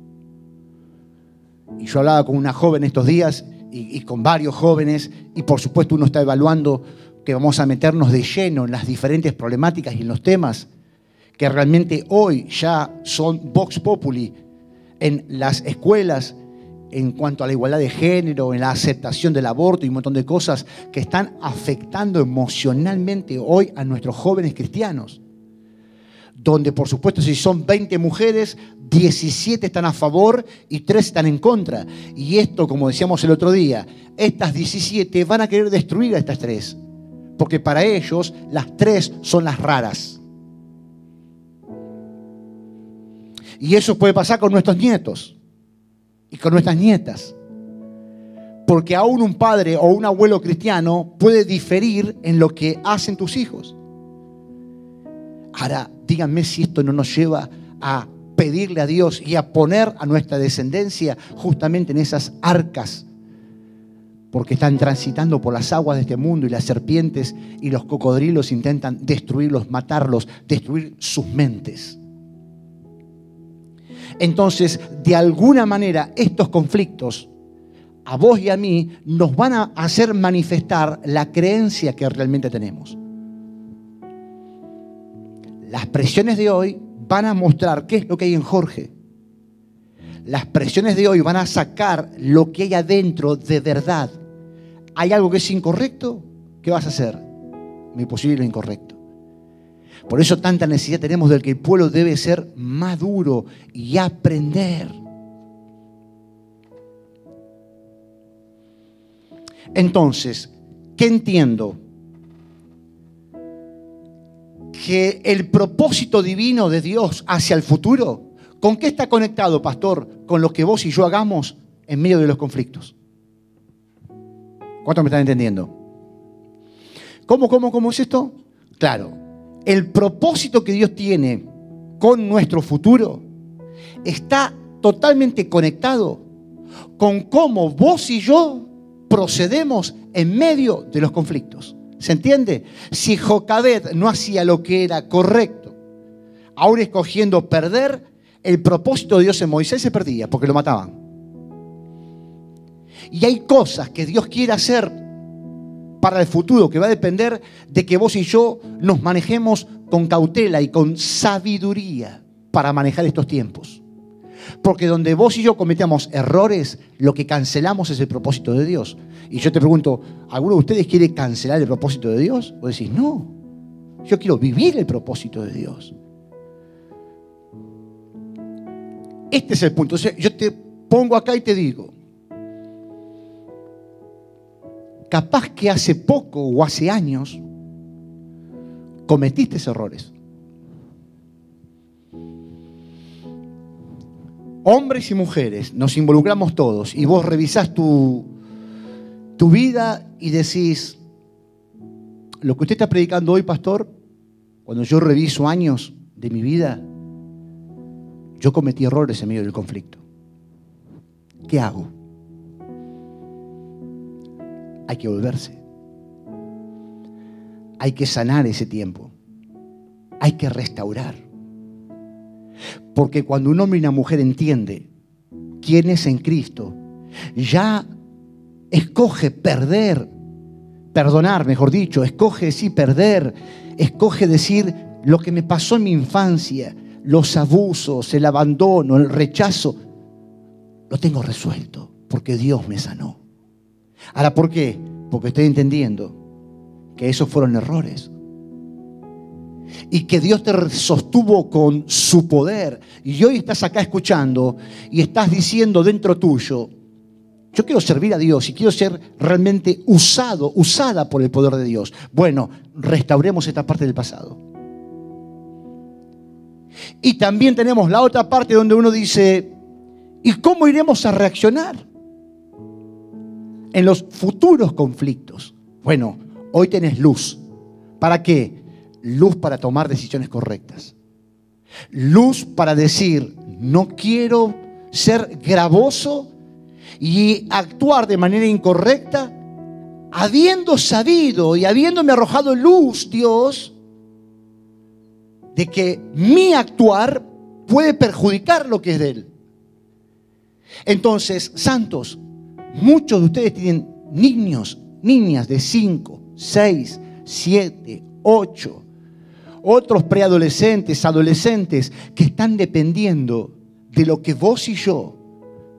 Y yo hablaba con una joven estos días y con varios jóvenes, y por supuesto uno está evaluando que vamos a meternos de lleno en las diferentes problemáticas y en los temas que realmente hoy ya son vox populi en las escuelas en cuanto a la igualdad de género, en la aceptación del aborto y un montón de cosas que están afectando emocionalmente hoy a nuestros jóvenes cristianos. Donde por supuesto si son 20 mujeres, 17 están a favor y 3 están en contra. Y esto, como decíamos el otro día, estas 17 van a querer destruir a estas 3. Porque para ellos las 3 son las raras. Y eso puede pasar con nuestros nietos y con nuestras nietas. Porque aún un padre o un abuelo cristiano puede diferir en lo que hacen tus hijos. Ahora, díganme si esto no nos lleva a pedirle a Dios y a poner a nuestra descendencia justamente en esas arcas, porque están transitando por las aguas de este mundo y las serpientes y los cocodrilos intentan destruirlos, matarlos, destruir sus mentes. Entonces, de alguna manera, estos conflictos a vos y a mí nos van a hacer manifestar la creencia que realmente tenemos. Las presiones de hoy van a mostrar qué es lo que hay en Jorge. Las presiones de hoy van a sacar lo que hay adentro de verdad. ¿Hay algo que es incorrecto? ¿Qué vas a hacer? Mi posible incorrecto. Por eso tanta necesidad tenemos de que el pueblo debe ser maduro y aprender. Entonces, ¿qué entiendo? Que el propósito divino de Dios hacia el futuro, ¿con qué está conectado, pastor? Con lo que vos y yo hagamos en medio de los conflictos. ¿Cuántos me están entendiendo? ¿Cómo es esto? Claro, el propósito que Dios tiene con nuestro futuro está totalmente conectado con cómo vos y yo procedemos en medio de los conflictos. ¿Se entiende? Si Jocabed no hacía lo que era correcto, aún escogiendo perder, el propósito de Dios en Moisés se perdía porque lo mataban. Y hay cosas que Dios quiere hacer para el futuro que va a depender de que vos y yo nos manejemos con cautela y con sabiduría para manejar estos tiempos. Porque donde vos y yo cometamos errores, lo que cancelamos es el propósito de Dios. Y yo te pregunto, ¿alguno de ustedes quiere cancelar el propósito de Dios? Vos decís, no, yo quiero vivir el propósito de Dios. Este es el punto. O sea, yo te pongo acá y te digo, capaz que hace poco o hace años cometiste errores. Hombres y mujeres, nos involucramos todos y vos revisás tu vida y decís, lo que usted está predicando hoy, pastor, cuando yo reviso años de mi vida, yo cometí errores en medio del conflicto. ¿Qué hago? Hay que volverse. Hay que sanar ese tiempo. Hay que restaurar. Porque cuando un hombre y una mujer entiende quién es en Cristo, ya escoge perdonar, mejor dicho, escoge sí perder, escoge decir lo que me pasó en mi infancia, los abusos, el abandono, el rechazo, lo tengo resuelto porque Dios me sanó. Ahora, ¿por qué? Porque estoy entendiendo que esos fueron errores y que Dios te sostuvo con su poder. Y hoy estás acá escuchando y estás diciendo dentro tuyo, yo quiero servir a Dios y quiero ser realmente usada por el poder de Dios. Bueno, restauremos esta parte del pasado. Y también tenemos la otra parte donde uno dice, ¿y cómo iremos a reaccionar en los futuros conflictos? Bueno, hoy tenés luz. ¿Para qué? Luz para tomar decisiones correctas. Luz para decir, no quiero ser gravoso y actuar de manera incorrecta, habiendo sabido y habiéndome arrojado luz, Dios, de que mi actuar puede perjudicar lo que es de Él. Entonces, santos, muchos de ustedes tienen niños, niñas de 5, 6, 7, 8, otros preadolescentes, adolescentes que están dependiendo de lo que vos y yo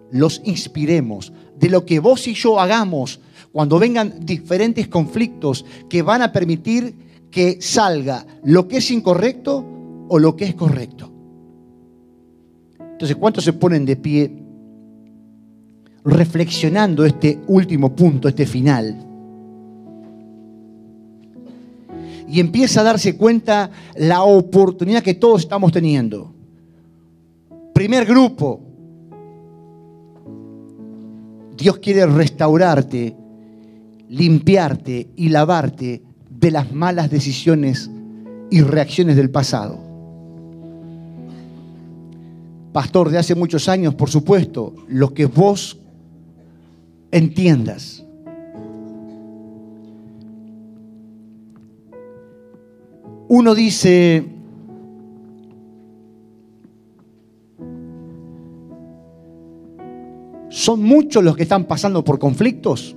los inspiremos, de lo que vos y yo hagamos cuando vengan diferentes conflictos que van a permitir que salga lo que es incorrecto o lo que es correcto. Entonces, ¿cuántos se ponen de pie reflexionando este último punto, este final? Y empieza a darse cuenta la oportunidad que todos estamos teniendo. Primer grupo, Dios quiere restaurarte, limpiarte y lavarte de las malas decisiones y reacciones del pasado. Pastor, de hace muchos años, por supuesto, lo que vos entiendas. Uno dice, son muchos los que están pasando por conflictos,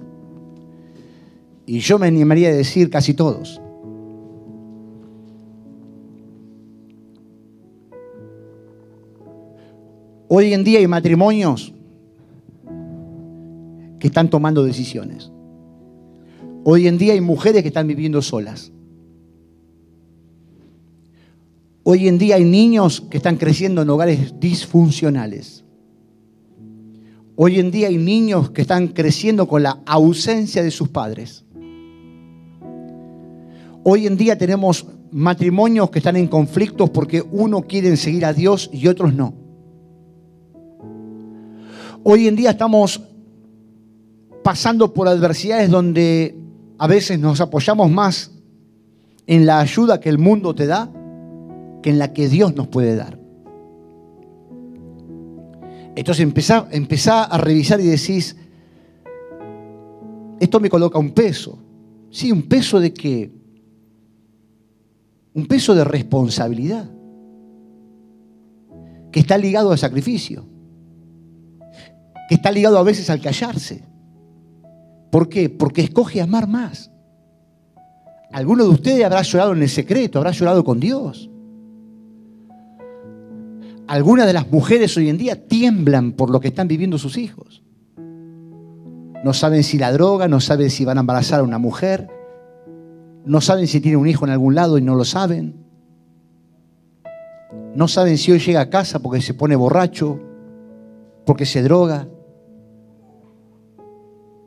y yo me animaría a decir casi todos. Hoy en día hay matrimonios que están tomando decisiones. Hoy en día hay mujeres que están viviendo solas. Hoy en día hay niños que están creciendo en hogares disfuncionales. Hoy en día hay niños que están creciendo con la ausencia de sus padres. Hoy en día tenemos matrimonios que están en conflictos porque uno quiere seguir a Dios y otros no. Hoy en día estamos pasando por adversidades donde a veces nos apoyamos más en la ayuda que el mundo te da que en la que Dios nos puede dar. Entonces empezá a revisar y decís, esto me coloca un peso. Sí, ¿un peso de qué? Un peso de responsabilidad que está ligado al sacrificio, que está ligado a veces al callarse. ¿Por qué? Porque escoge amar más. Alguno de ustedes habrá llorado en el secreto, habrá llorado con Dios. Algunas de las mujeres hoy en día tiemblan por lo que están viviendo sus hijos. No saben si la droga, no saben si van a embarazar a una mujer, no saben si tienen un hijo en algún lado y no lo saben. No saben si hoy llega a casa porque se pone borracho, porque se droga,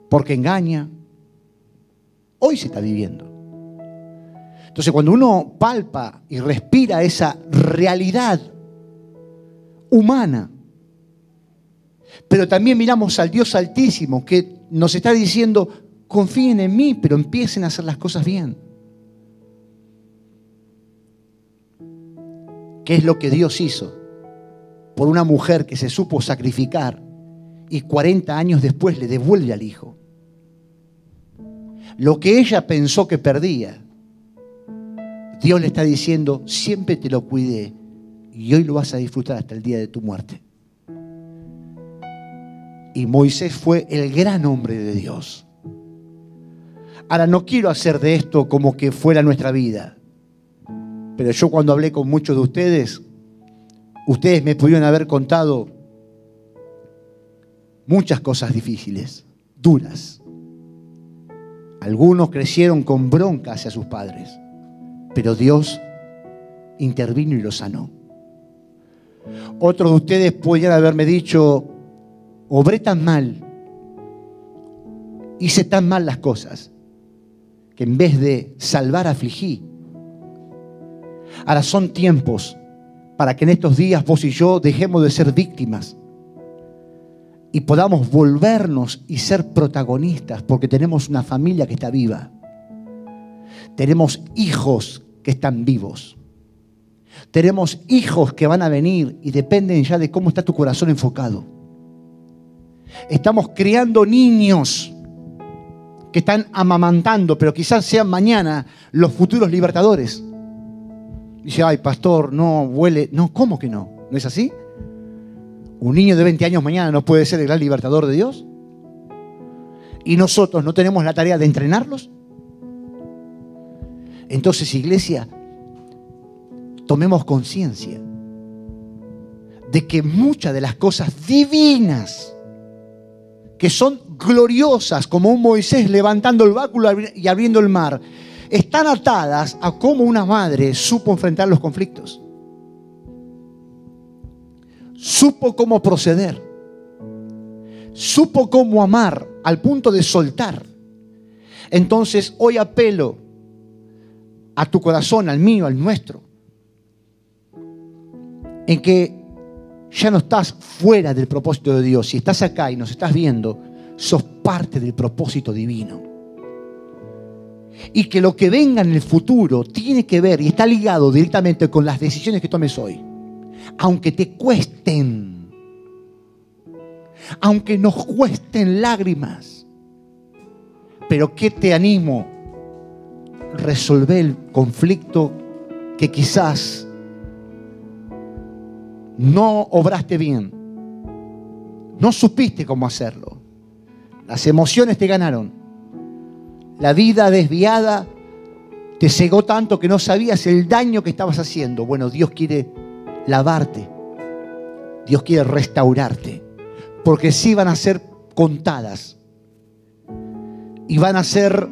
porque engaña. hoy se está viviendo. Entonces, cuando uno palpa y respira esa realidad humana, pero también miramos al Dios Altísimo que nos está diciendo, confíen en mí, pero empiecen a hacer las cosas bien. ¿Qué es lo que Dios hizo por una mujer que se supo sacrificar y 40 años después le devuelve al hijo? Lo que ella pensó que perdía, Dios le está diciendo, siempre te lo cuidé y hoy lo vas a disfrutar hasta el día de tu muerte. Y Moisés fue el gran hombre de Dios. Ahora, no quiero hacer de esto como que fuera nuestra vida, pero yo cuando hablé con muchos de ustedes me pudieron haber contado muchas cosas difíciles, duras. Algunos crecieron con bronca hacia sus padres, pero Dios intervino y los sanó. Otros de ustedes podrían haberme dicho, obré tan mal, hice tan mal las cosas, que en vez de salvar afligí. Ahora son tiempos para que en estos días vos y yo dejemos de ser víctimas y podamos volvernos y ser protagonistas, porque tenemos una familia que está viva. Tenemos hijos que están vivos. Tenemos hijos que van a venir y dependen ya de cómo está tu corazón enfocado. Estamos criando niños que están amamantando, pero quizás sean mañana los futuros libertadores. Dice, ay, pastor, no huele. No, ¿cómo que no? ¿No es así? ¿Un niño de 20 años mañana no puede ser el gran libertador de Dios? ¿Y nosotros no tenemos la tarea de entrenarlos? Entonces, iglesia, tomemos conciencia de que muchas de las cosas divinas, que son gloriosas, como un Moisés levantando el báculo y abriendo el mar, están atadas a cómo una madre supo enfrentar los conflictos. Supo cómo proceder. Supo cómo amar al punto de soltar. Entonces, hoy apelo a tu corazón, al mío, al nuestro, en que ya no estás fuera del propósito de Dios. Si estás acá y nos estás viendo, sos parte del propósito divino. Y que lo que venga en el futuro tiene que ver y está ligado directamente con las decisiones que tomes hoy. Aunque te cuesten, aunque nos cuesten lágrimas, pero ¿qué te animo? Resolver el conflicto que quizás no obraste bien, no supiste cómo hacerlo, las emociones te ganaron, la vida desviada te cegó tanto que no sabías el daño que estabas haciendo. Bueno, Dios quiere lavarte, Dios quiere restaurarte, porque sí van a ser contadas y van a ser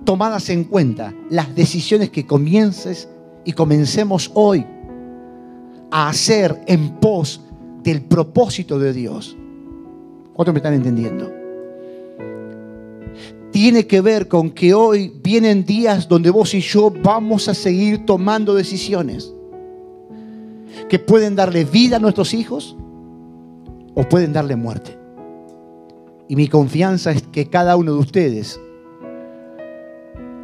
tomadas en cuenta las decisiones que comiences y comencemos hoy a hacer en pos del propósito de Dios. ¿Cuántos me están entendiendo? Tiene que ver con que hoy vienen días donde vos y yo vamos a seguir tomando decisiones que pueden darle vida a nuestros hijos o pueden darle muerte. Y mi confianza es que cada uno de ustedes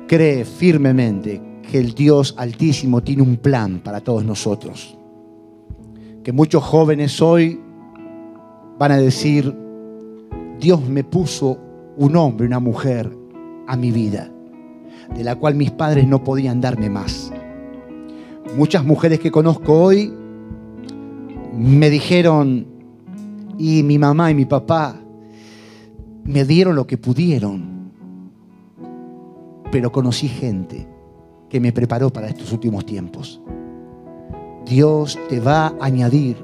cree firmemente que el Dios Altísimo tiene un plan para todos nosotros. Que muchos jóvenes hoy van a decir, Dios me puso un hombre, una mujer a mi vida, de la cual mis padres no podían darme más. Muchas mujeres que conozco hoy me dijeron, y mi mamá y mi papá me dieron lo que pudieron, pero conocí gente que me preparó para estos últimos tiempos. Dios te va a añadir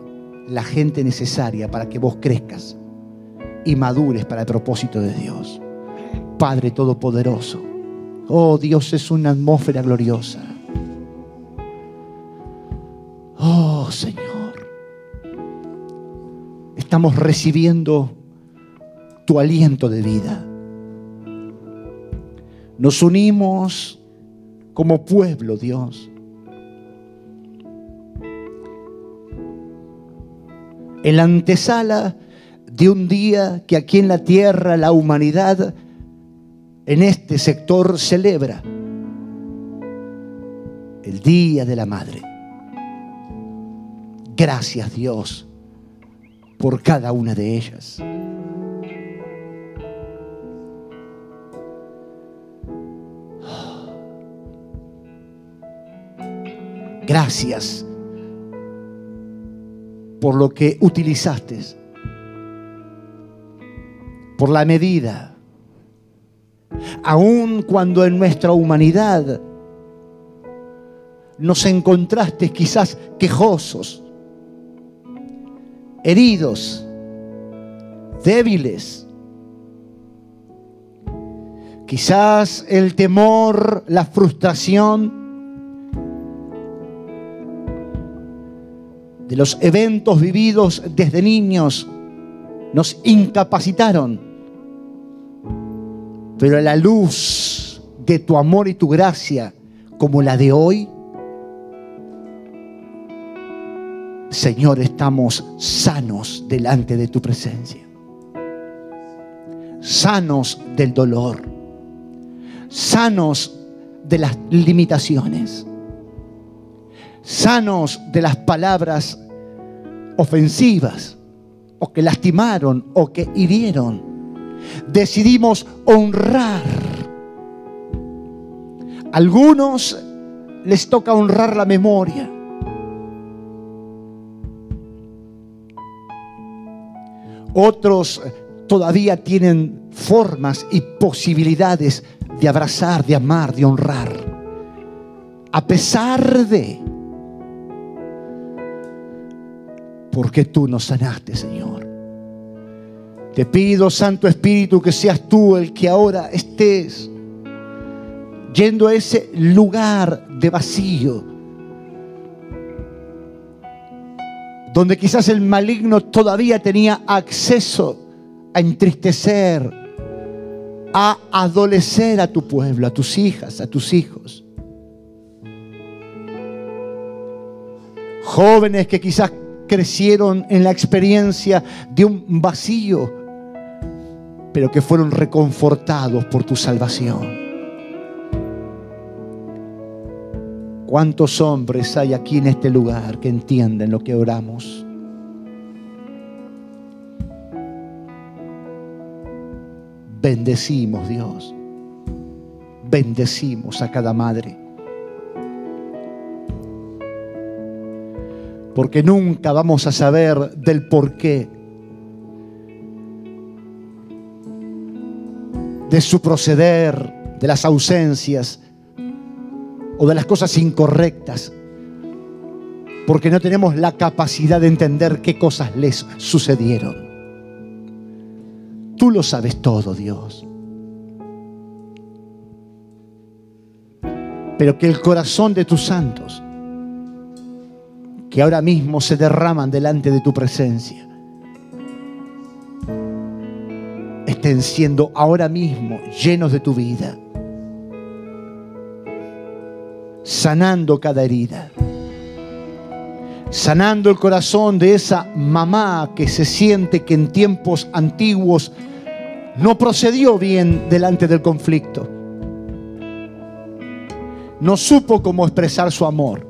la gente necesaria para que vos crezcas y madures para el propósito de Dios. Padre Todopoderoso, oh Dios, es una atmósfera gloriosa. Oh Señor, estamos recibiendo tu aliento de vida. Nos unimos como pueblo, Dios, en la antesala de un día que aquí en la tierra la humanidad en este sector celebra, el Día de la Madre. Gracias, Dios, por cada una de ellas. Gracias por lo que utilizaste, por la medida, aun cuando en nuestra humanidad nos encontraste quizás quejosos, heridos, débiles. Quizás el temor, la frustración de los eventos vividos desde niños nos incapacitaron. Pero a la luz de tu amor y tu gracia, como la de hoy, Señor, estamos sanos delante de tu presencia. Sanos del dolor. Sanos de las limitaciones. Sanos de las palabras ofensivas, o que lastimaron, o que hirieron. Decidimos honrar. A algunos les toca honrar la memoria. Otros todavía tienen formas y posibilidades de abrazar, de amar, de honrar. A pesar de, porque tú nos sanaste, Señor. Te pido, Santo Espíritu, que seas tú el que ahora estés yendo a ese lugar de vacío, donde quizás el maligno todavía tenía acceso a entristecer, a adolecer a tu pueblo, a tus hijas, a tus hijos. Jóvenes que quizás crecieron en la experiencia de un vacío, pero que fueron reconfortados por tu salvación. ¿Cuántos hombres hay aquí en este lugar que entienden lo que oramos? Bendecimos, Dios. Bendecimos a cada madre. Porque nunca vamos a saber del porqué de su proceder, de las ausencias o de las cosas incorrectas, porque no tenemos la capacidad de entender qué cosas les sucedieron. Tú lo sabes todo, Dios. Pero que el corazón de tus santos, que ahora mismo se derraman delante de tu presencia, estén siendo ahora mismo llenos de tu vida, sanando cada herida, sanando el corazón de esa mamá que se siente que en tiempos antiguos no procedió bien delante del conflicto, no supo cómo expresar su amor,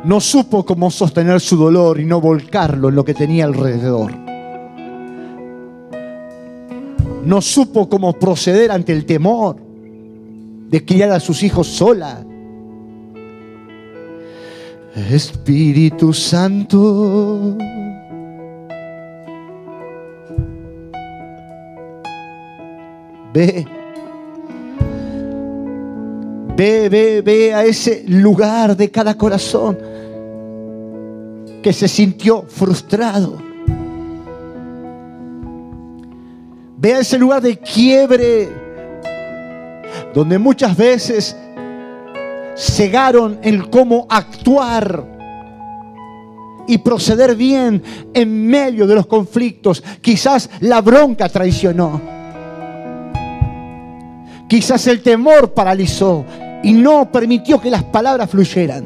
no supo cómo sostener su dolor y no volcarlo en lo que tenía alrededor. No supo cómo proceder ante el temor de criar a sus hijos sola. Espíritu Santo, ve a ese lugar de cada corazón que se sintió frustrado. Ve a ese lugar de quiebre donde muchas veces cegaron el cómo actuar y proceder bien en medio de los conflictos. Quizás la bronca traicionó. Quizás el temor paralizó y no permitió que las palabras fluyeran.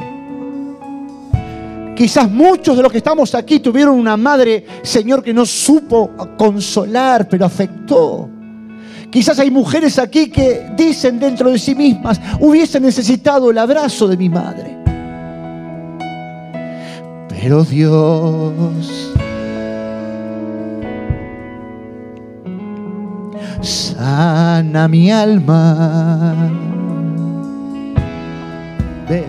Quizás muchos de los que estamos aquí tuvieron una madre, Señor, que no supo consolar, pero afectó. Quizás hay mujeres aquí que dicen dentro de sí mismas: hubiese necesitado el abrazo de mi madre. Pero Dios sana mi alma. Ve.